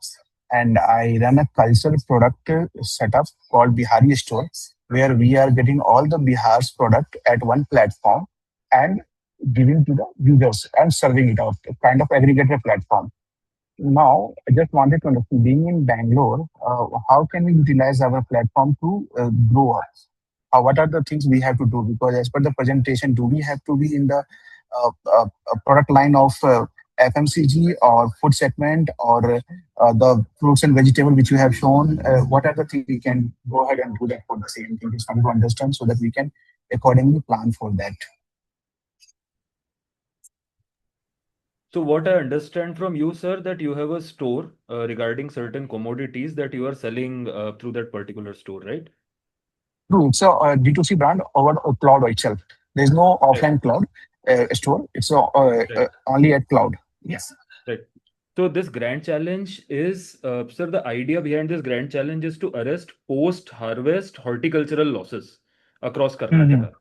and I run a cultural product setup called Bihari Store, where we are getting all the Bihar's product at one platform and giving to the users and serving it out, a kind of aggregator platform. Now, I just wanted to understand, being in Bangalore, how can we utilize our platform to grow up? What are the things we have to do? Because as per the presentation, do we have to be in the product line of FMCG or food segment or the fruits and vegetable which you have shown? What are the things we can go ahead and do that for the same thing? Just want to understand so that we can accordingly plan for that. So what I understand from you, sir, that you have a store regarding certain commodities that you are selling through that particular store, right? True, it's a D2C brand over a cloud itself. There's no offline cloud store. It's only at cloud. Yes. Right. So this grand challenge is, sir, the idea behind this grand challenge is to arrest post-harvest horticultural losses across Karnataka.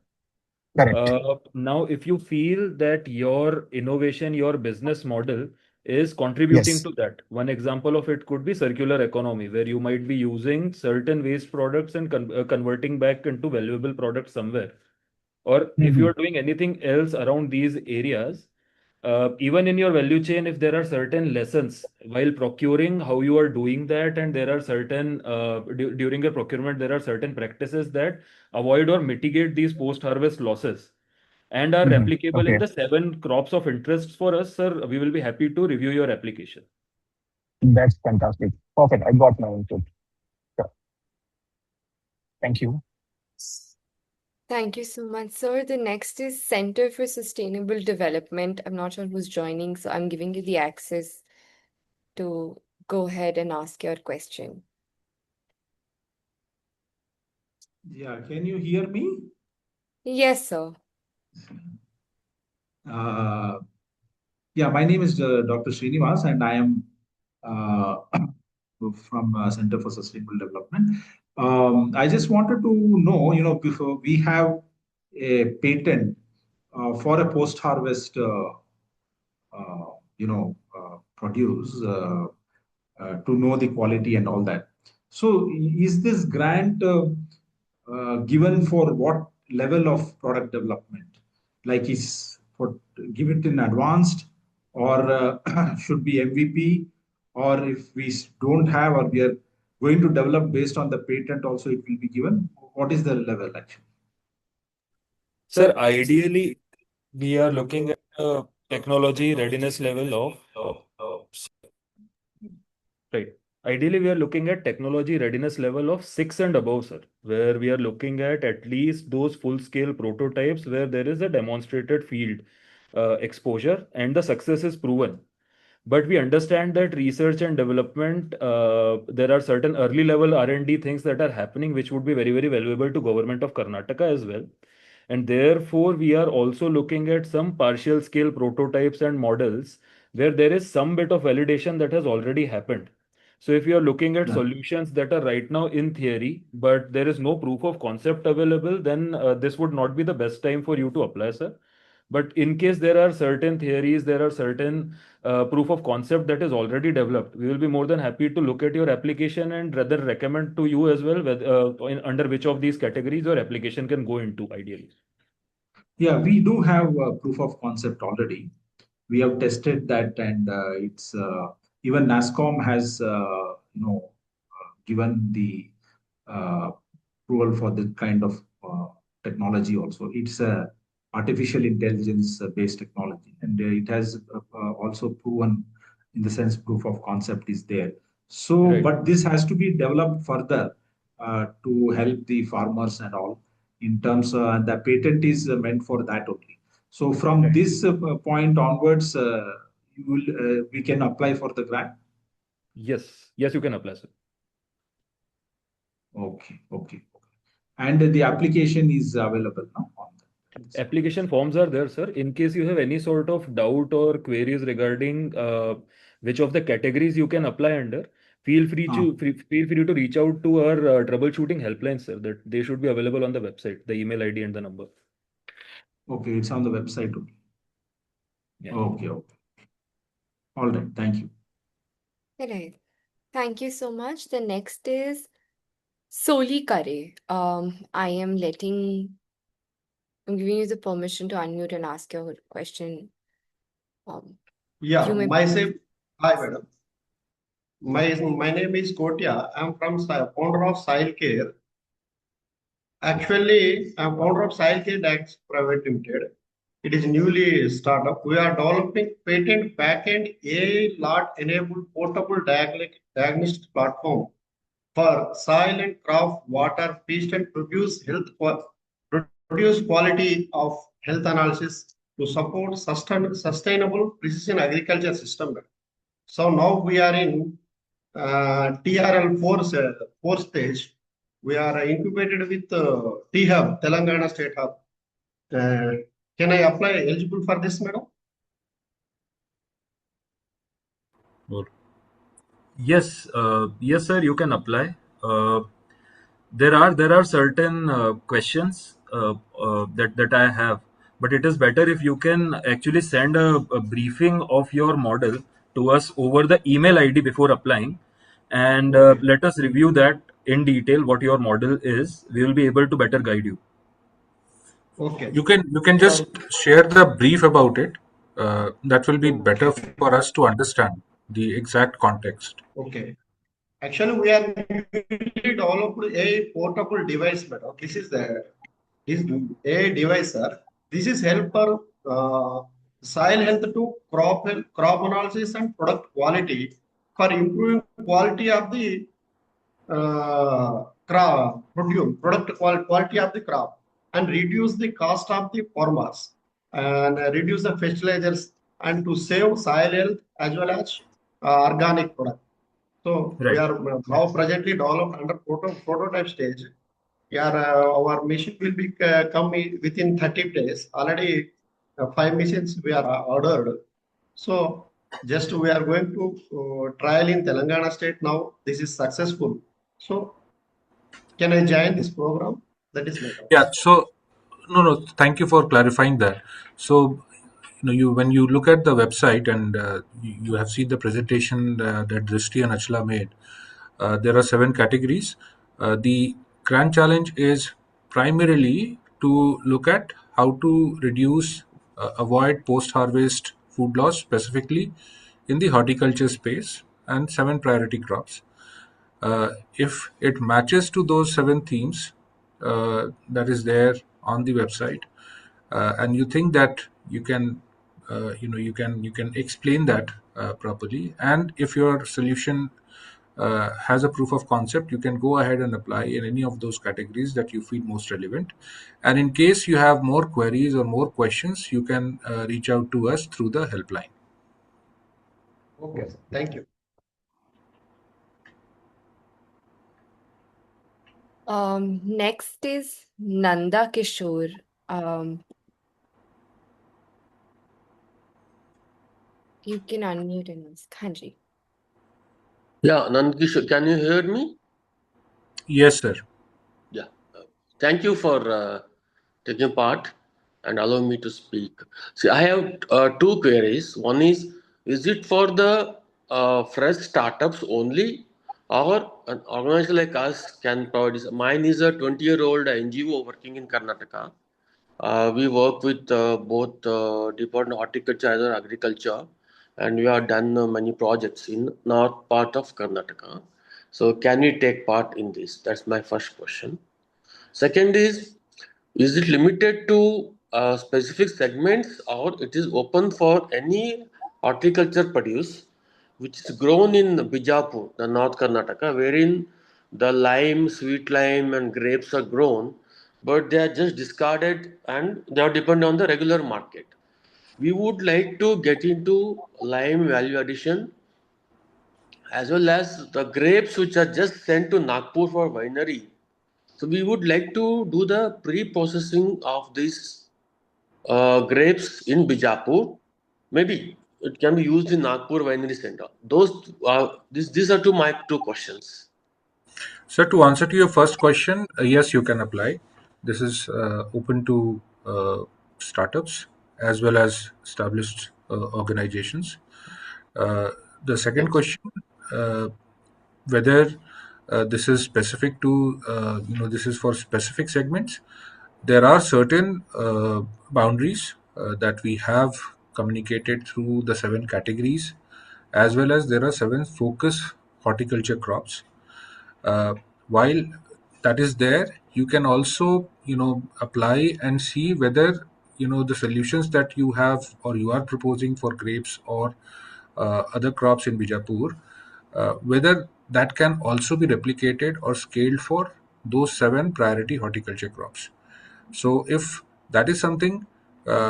Correct. Now, if you feel that your innovation, your business model is contributing Yes. to that, one example of it could be circular economy, where you might be using certain waste products and converting back into valuable products somewhere. Or if you are doing anything else around these areas, even in your value chain, if there are certain lessons while procuring, how you are doing that, and there are certain during a procurement, there are certain practices that avoid or mitigate these post-harvest losses and are replicable in Okay. the 7 crops of interest for us, sir. We will be happy to review your application. That's fantastic. Perfect. I got my input. Sure. Thank you. Thank you so much, sir. The next is Center for Sustainable Development. I'm not sure who's joining, so I'm giving you the access to go ahead and ask your question. Yeah, can you hear me? Yes, sir. Yeah, my name is Dr. Srinivas, and I am from Center for Sustainable Development. I just wanted to know, before we have a patent for a post-harvest, produce to know the quality and all that. So, is this grant given for what level of product development? Like, is for give it in advanced, or should be MVP, or if we don't have, or we are going to develop based on the patent, also it will be given. What is the level actually? Sir, ideally, we are looking at technology readiness level of right. Ideally, we are looking at technology readiness level of 6 and above, sir, where we are looking at least those full-scale prototypes where there is a demonstrated field exposure and the success is proven. But we understand that research and development, there are certain early level R&D things that are happening, which would be very, very valuable to government of Karnataka as well. And therefore, we are also looking at some partial scale prototypes and models where there is some bit of validation that has already happened. So if you are looking at solutions that are right now in theory, but there is no proof of concept available, then this would not be the best time for you to apply, sir. But in case there are certain theories, there are certain proof of concept that is already developed, we will be more than happy to look at your application and rather recommend to you as well whether, under which of these categories your application can go into ideally. Yeah, we do have proof of concept already. We have tested that, and it's even NASCOM has given the approval for this kind of technology also. It's a artificial intelligence based technology, and it has also proven, in the sense proof of concept is there. So, Right. but this has to be developed further to help the farmers and all in terms, and the patent is meant for that only. So from Right. this point onwards, we can apply for the grant. Yes, you can apply, sir. Okay. And the application is available now on the Application forms are there, sir. In case you have any sort of doubt or queries regarding which of the categories you can apply under, feel free to reach out to our troubleshooting helpline, sir. That they should be available on the website, the email ID and the number. Okay, it's on the website only. Yeah. Okay. All right. Thank you. Right. Thank you so much. The next is Soli Kare. I'm giving you the permission to unmute and ask your question. Yeah, You may myself. Hi, madam. My name is Kotia. I'm from founder of Soil Care. Actually, I'm founder of Soil Care Dax Private Limited. It is newly startup. We are developing patent backend AI lot enabled portable diagnostic platform for soil and crop water pest and produce quality of health analysis to support sustainable precision agriculture system. So now we are in TRL 4 stage. We are incubated with T-Hub, Telangana State Hub. Can I apply eligible for this, madam? Yes, sir, you can apply. There are certain questions that I have, but it is better if you can actually send a briefing of your model to us over the email ID before applying, and Okay. let us review that in detail. What your model is, we will be able to better guide you. Okay. You can just share the brief about it. That will be better for us to understand the exact context. Okay. Actually, we are newly developed a portable device, madam. This a device, sir. This is help for soil health to crop health, crop analysis and product quality for improving quality of the product quality of the crop and reduce the cost of the farmers and reduce the fertilizers and to save soil health as well as organic product. So we are now presently developed under prototype stage. Our machine will be come within 30 days. Already 5 machines we are ordered. So just we are going to trial in Telangana state now. This is successful. So can I join this program? That is my doubt. Yeah. So no. Thank you for clarifying that. So when you look at the website and you have seen the presentation that Drishti and Achla made, there are 7 categories. The Grand Challenge is primarily to look at how to avoid post-harvest food loss, specifically in the horticulture space, and 7 priority crops. If it matches to those 7 themes that is there on the website, and you think that you can explain that properly, and if your solution has a proof of concept, you can go ahead and apply in any of those categories that you feel most relevant. And in case you have more queries or more questions, you can reach out to us through the helpline. Okay, thank you. Next is Nanda Kishore. You can unmute and ask. Hanji. Yeah, Nandkishore, can you hear me? Yes, sir. Yeah. Thank you for taking part and allow me to speak. See, I have 2 queries. One is it for the fresh startups only, or an organization like us can provide this? Mine is a 20-year-old NGO working in Karnataka. We work with both Department of Horticulture and Agriculture, and we have done many projects in north part of Karnataka. So, can we take part in this? That's my first question. Second is is it limited to specific segments, or it is open for any horticulture produce which is grown in Bijapur, the North Karnataka, wherein the lime, sweet lime, and grapes are grown, but they are just discarded and they are dependent on the regular market. We would like to get into lime value addition as well as the grapes which are just sent to Nagpur for winery. So we would like to do the pre-processing of these grapes in Bijapur. Maybe it can be used in Nagpur Winery Center. These are my two questions. So to answer to your first question, yes, you can apply. This is open to startups as well as established organizations. The second question, uh, whether this is specific to, this is for specific segments. There are certain boundaries that we have communicated through the 7 categories, as well as there are 7 focus horticulture crops. uh, while that is there, you can also apply and see whether the solutions that you have or you are proposing for grapes or other crops in Bijapur, whether that can also be replicated or scaled for those 7 priority horticulture crops. So if that is something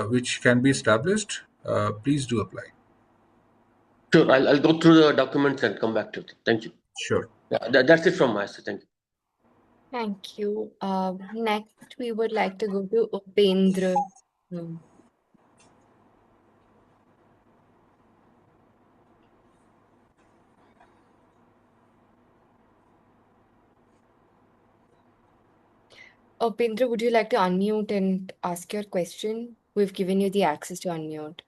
which can be established, please do apply. Sure, I'll go through the documents and come back to it. Thank you. Sure. Yeah, that's it from my side. Thank you. Thank you. Next, we would like to go to Upendra. Upendra, would you like to unmute and ask your question? We've given you the access to unmute.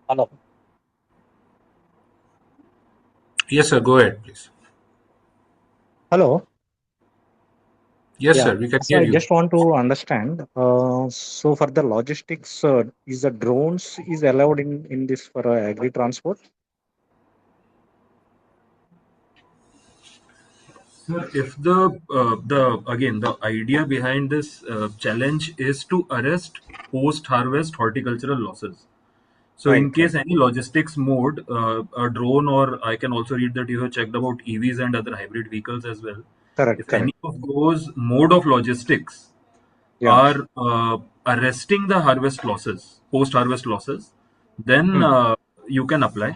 Hello. Yes, sir. Go ahead, please. Hello. Yes, Yeah. sir. We can So hear I you. just want to understand. So for the logistics, is the drones is allowed in this for agri transport? Sir, if the idea behind this challenge is to arrest post-harvest horticultural losses. So in Right. case any logistics mode, a drone, or I can also read that you have checked about EVs and other hybrid vehicles as well. Correct. If Correct. any of those mode of logistics Yeah. are arresting the harvest losses, post-harvest losses, then you can apply.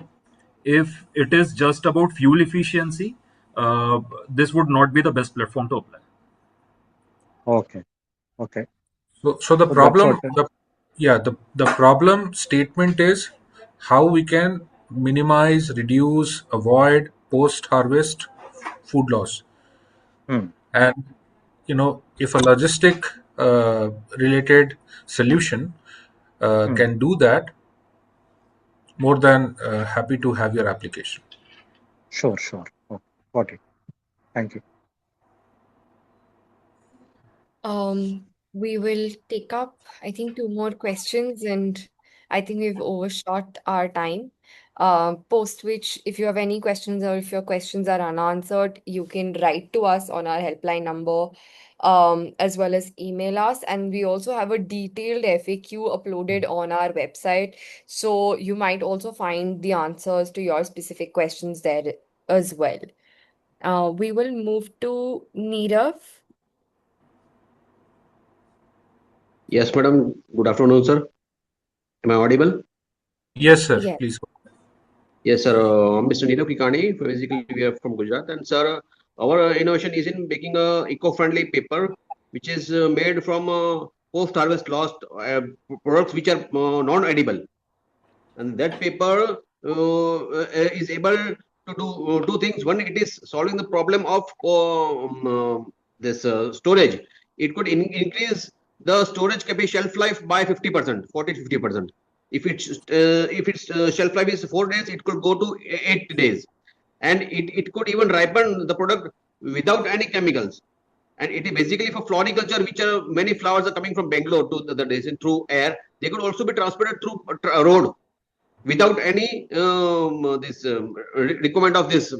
If it is just about fuel efficiency, this would not be the best platform to apply. Okay. Okay. So the So that's what. problem, the problem statement is how we can minimize, reduce, avoid post-harvest food loss. And if a logistic related solution can do that, more than happy to have your application. Sure. Sure. Okay. Got it. Thank you. We will take up, I think, 2 more questions, and I think we've overshot our time. Post which, if you have any questions or if your questions are unanswered, you can write to us on our helpline number, as well as email us. And we also have a detailed FAQ uploaded on our website. So you might also find the answers to your specific questions there as well. We will move to Nirav. Yes, madam. Good afternoon, sir. Am I audible? Yes, sir. Yes. Please go. Yes, sir. I'm Mr. Neerav Kikani. Basically, we are from Gujarat. And, sir, our innovation is in making a eco-friendly paper, which is made from post-harvest lost products which are non-edible. And that paper is able to do two things. One, it is solving the problem of this storage. It could increase the storage capacity shelf life by 50%, 40-50%. If its shelf life is 4 days, it could go to 8 days, and it could even ripen the product without any chemicals. And it is basically for floriculture, which are many flowers are coming from Bangalore to the destination through air. They could also be transported through road. without any this requirement of this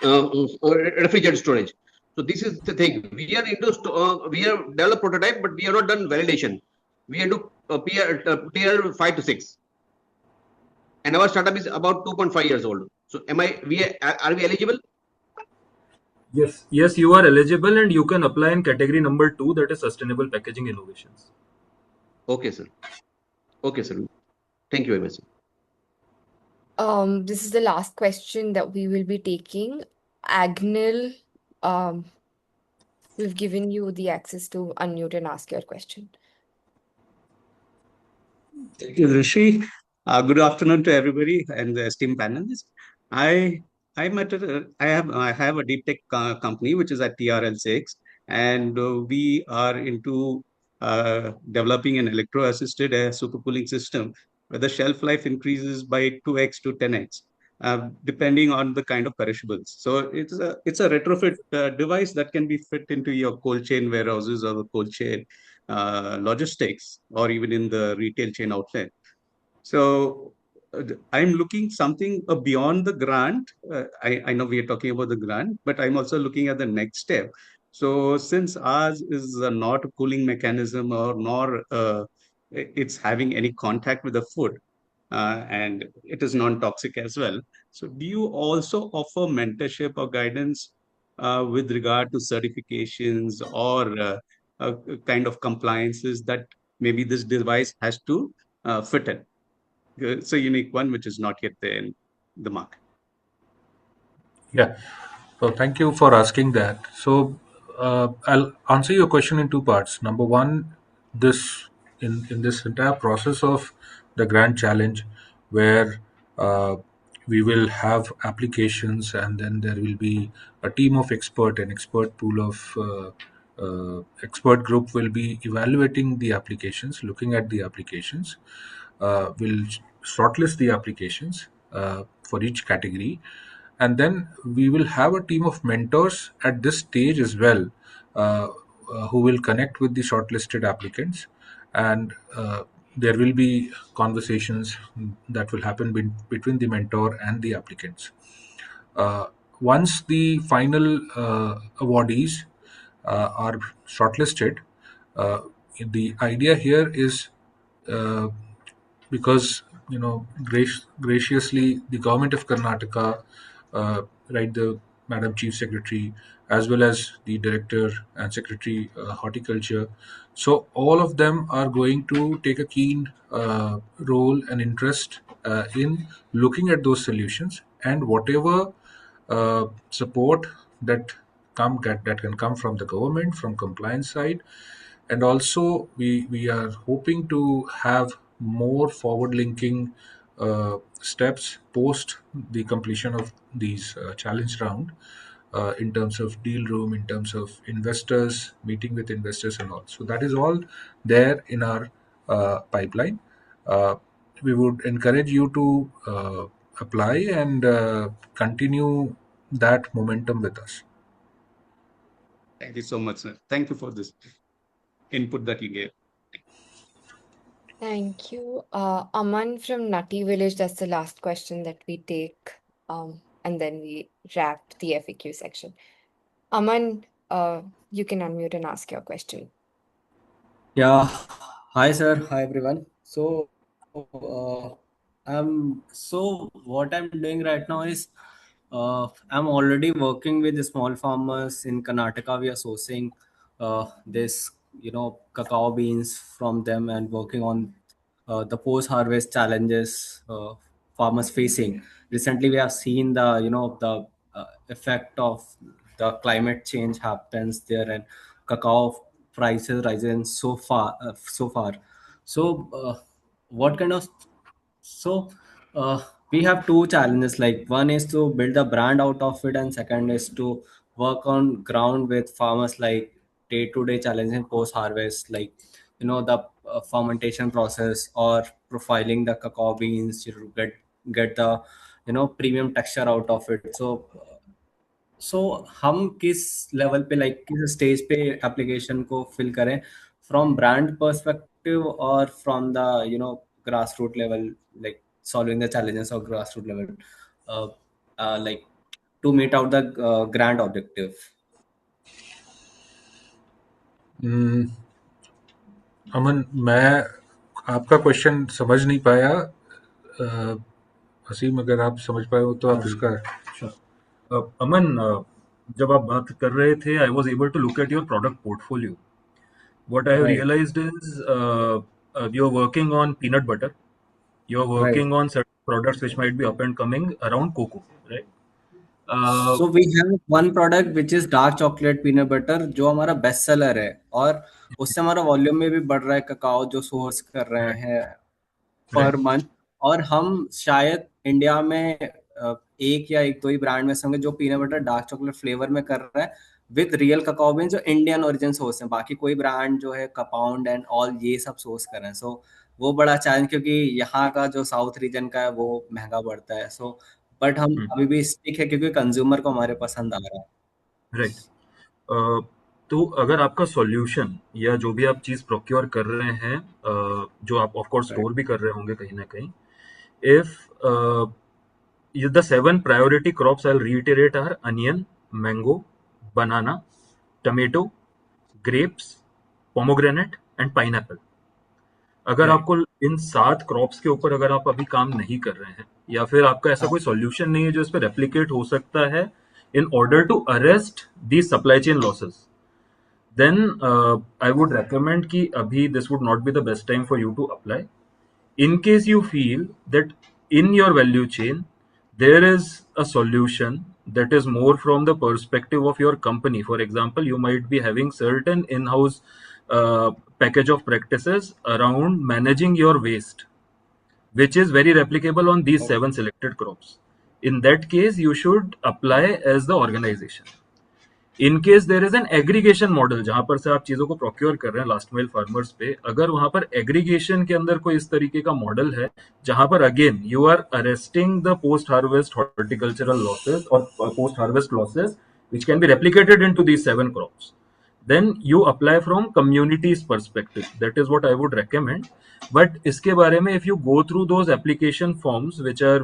refrigerated storage. So this is the thing. We are into we have developed prototype, but we have not done validation. We are into tier 5 to 6, and our startup is about 2.5 years old. So are we eligible? Yes, you are eligible, and you can apply in category number 2, that is sustainable packaging innovations. Okay, sir. Okay, sir. Thank you very much, sir. This is the last question that we will be taking. Agnil, we've given you the access to unmute and ask your question. Thank you, Rishi. Good afternoon to everybody and the esteemed panelists. I I have a deep tech company which is at TRL6, and we are into developing an electro-assisted supercooling system where the shelf life increases by 2x to 10x. Depending on the kind of perishables. So it's a retrofit device that can be fit into your cold chain warehouses or the cold chain logistics, or even in the retail chain outlet. So I'm looking something beyond the grant. I know we are talking about the grant, but I'm also looking at the next step. So since ours is not a cooling mechanism, or nor it's having any contact with the food, and it is non-toxic as well. So do you also offer mentorship or guidance with regard to certifications or kind of compliances that maybe this device has to fit in? It's a unique one which is not yet there in the market. Yeah. So thank you for asking that. So I'll answer your question in two parts. Number one, this in this entire process of the grand challenge, where uh, we will have applications, and then there will be a team of an expert pool of expert group will be evaluating the applications, looking at the applications, will shortlist the applications for each category, and then we will have a team of mentors at this stage as well, who will connect with the shortlisted applicants, and there will be conversations that will happen between the mentor and the applicants. Once the final awardees are shortlisted, uh, the idea here is, uh, because graciously the government of Karnataka, right, the Madam Chief Secretary, as well as the Director and Secretary Horticulture, so all of them are going to take a keen role and interest in looking at those solutions, and whatever support that can come from the government, from compliance side. And also we are hoping to have more forward linking steps post the completion of these challenge round, in terms of deal room, in terms of investors, meeting with investors and all. So that is all there in our pipeline. We would encourage you to apply and continue that momentum with us. Thank you so much, sir. Thank you for this input that you gave. Thank you. Aman from Nutty Village, that's the last question that we take, and then we wrap the FAQ section. Aman, you can unmute and ask your question. Yeah, hi sir, hi everyone. So, what I'm doing right now is, I'm already working with the small farmers in Karnataka. We are sourcing this, cacao beans from them and working on the post-harvest challenges farmers facing. Recently, we have seen the effect of the climate change happens there, and cacao prices rising so far. So, what kind of so we have two challenges. Like one is to build a brand out of it, and second is to work on ground with farmers, like day-to-day challenges in post-harvest, like the fermentation process or profiling the cacao beans to get the premium texture out of it. So हम किस level पे, like किस stage पे application को fill करें, from brand perspective और from the grass root level, like solving the challenges of grassroots level, like to meet out the grand objective? अमन, मैं आपका क्वेश्चन समझ नहीं पाया। असीम, अगर आप समझ पाए हो तो आप इसका। अमन, जब आप बात कर रहे थे, I was able to look at your product portfolio. What I have Right. realized is you're working on peanut butter. You're working on certain products which might be up and coming around cocoa, right? So we have one product which is dark chocolate peanut butter जो हमारा best seller है, और उससे हमारा volume में भी बढ़ रहा है ककाओ जो सोर्स कर रहे हैं पर मंथ. और हम शायद इंडिया में एक या एक दो ही ब्रांड में होंगे जो peanut butter dark chocolate flavour में कर रहा है विद रियल ककाओ बीन जो इंडियन ओरिजिन सोर्स है. बाकी कोई ब्रांड जो है कंपाउंड एंड ऑल ये सब सोर्स कर रहे हैं. सो वो बड़ा चैलेंज, क्योंकि यहाँ का जो साउथ रीजन का है वो महंगा पड़ता है. सो बट हम अभी भी स्टिक है क्योंकि कंज्यूमर को हमारे पसंद आ रहा है. राइट. तो अगर आपका सॉल्यूशन या जो भी आप चीज प्रोक्योर कर रहे हैं, जो आप ऑफ कोर्स स्टोर भी कर रहे होंगे कहीं ना कहीं, if the 7 priority crops I'll reiterate are onion, mango, banana, tomato, grapes, pomegranate and pineapple. अगर आपको इन 7 क्रॉप्स के ऊपर अगर आप अभी काम नहीं कर रहे हैं, या फिर आपका ऐसा कोई सॉल्यूशन नहीं है जो इस पे रेप्लिकेट हो सकता है in order to arrest these supply chain losses, then I would recommend कि अभी this would not be the best time for you to apply. In case you feel that in your value chain there is a solution that is more from the perspective of your company, for example, you might be having certain in-house package of practices around managing your waste, which is very replicable on these 7 selected crops. In that case, you should apply as the organization. In case there is an aggregation model जहां पर से आप चीजों को procure कर रहे हैं last mile farmers पे, अगर वहां पर एग्रीगेशन के अंदर कोई इस तरीके का मॉडल है जहां पर again you are arresting the post harvest horticultural losses और post harvest losses which can be replicated into these 7 crops, then you apply from community's perspective. That is what I would recommend. But इसके बारे में if you go through those application forms which are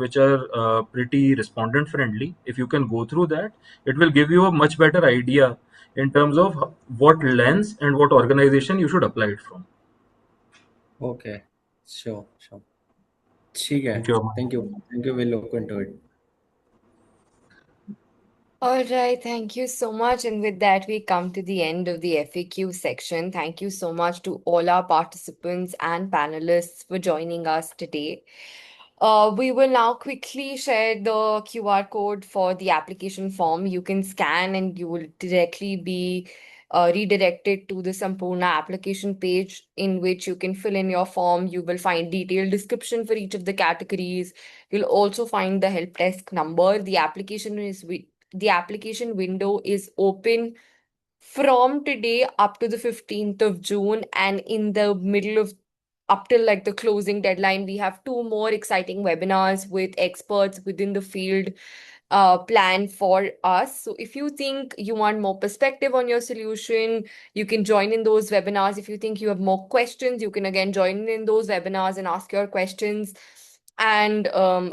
pretty respondent friendly, if you can go through that, it will give you a much better idea in terms of what lens and what organization you should apply it from. Okay, sure. ठीक है. Thank you. We'll look into it. All right, thank you so much. And with that, we come to the end of the FAQ section. Thank you so much to all our participants and panelists for joining us today. We will now quickly share the QR code for the application form. You can scan and you will directly be redirected to the Sampurna application page in which you can fill in your form. You will find detailed description for each of the categories. You'll also find the help desk number. The application window is open from today up to the 15th of June, and in the middle of up till like the closing deadline, we have 2 more exciting webinars with experts within the field plan for us. So if you think you want more perspective on your solution, you can join in those webinars. If you think you have more questions, you can again join in those webinars and ask your questions. And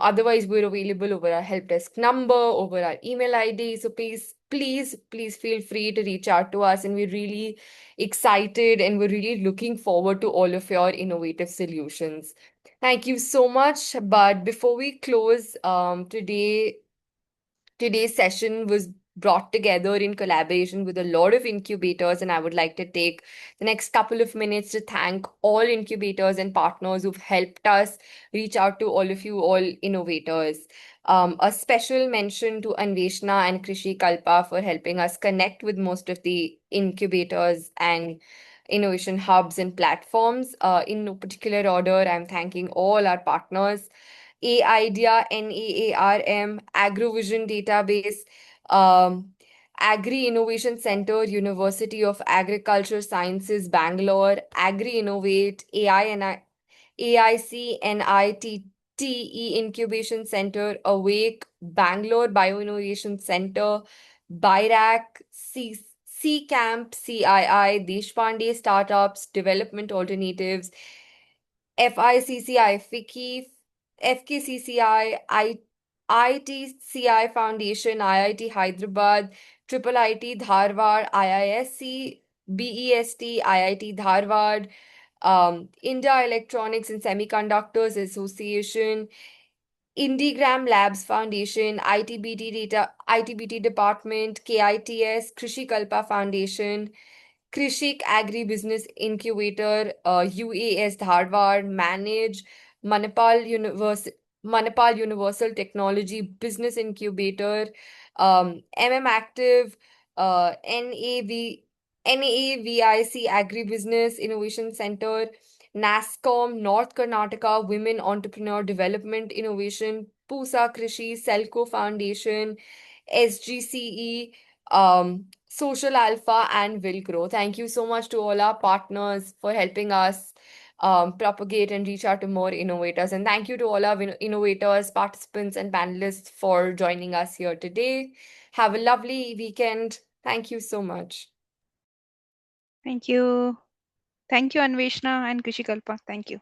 otherwise, we're available over our help desk number, over our email ID. So please feel free to reach out to us. And we're really excited and we're really looking forward to all of your innovative solutions. Thank you so much. But before we close, today's session was brought together in collaboration with a lot of incubators, and I would like to take the next couple of minutes to thank all incubators and partners who've helped us reach out to all of you, all innovators. A special mention to Anvesana and Krishi Kalpa for helping us connect with most of the incubators and innovation hubs and platforms. In no particular order, I'm thanking all our partners: AIDEA, NAARM, AgroVision Database, Agri Innovation Center, University of Agriculture Sciences, Bangalore, Agri Innovate, AIC, NITTE Incubation Center, Awake, Bangalore Bio Innovation Center, BIRAC, C-Camp, CII, Deshpande Startups, Development Alternatives, FICCI, FICCI, FKCCI, ITCI Foundation, IIT Hyderabad, IIIT Dharwad, IISc, BEST, IIT Dharwad, India Electronics and Semiconductors Association, Indigram Labs Foundation, ITBT Department, KITS, Krishi Kalpa Foundation, Krishik Agri Business Incubator, UAS Dharwad, Manage, Manipal Universal Technology Business Incubator, MM Active, NAVIC Agribusiness Innovation Center, NASCOM, North Karnataka Women Entrepreneur Development Innovation, Pusa Krishi, Selco Foundation, SGCE, Social Alpha, and Wilgrow. Thank you so much to all our partners for helping us propagate and reach out to more innovators. And thank you to all our innovators, participants, and panelists for joining us here today. Have a lovely weekend. Thank you so much. Thank you. Thank you, Anvesana and Krishikalpa. Thank you.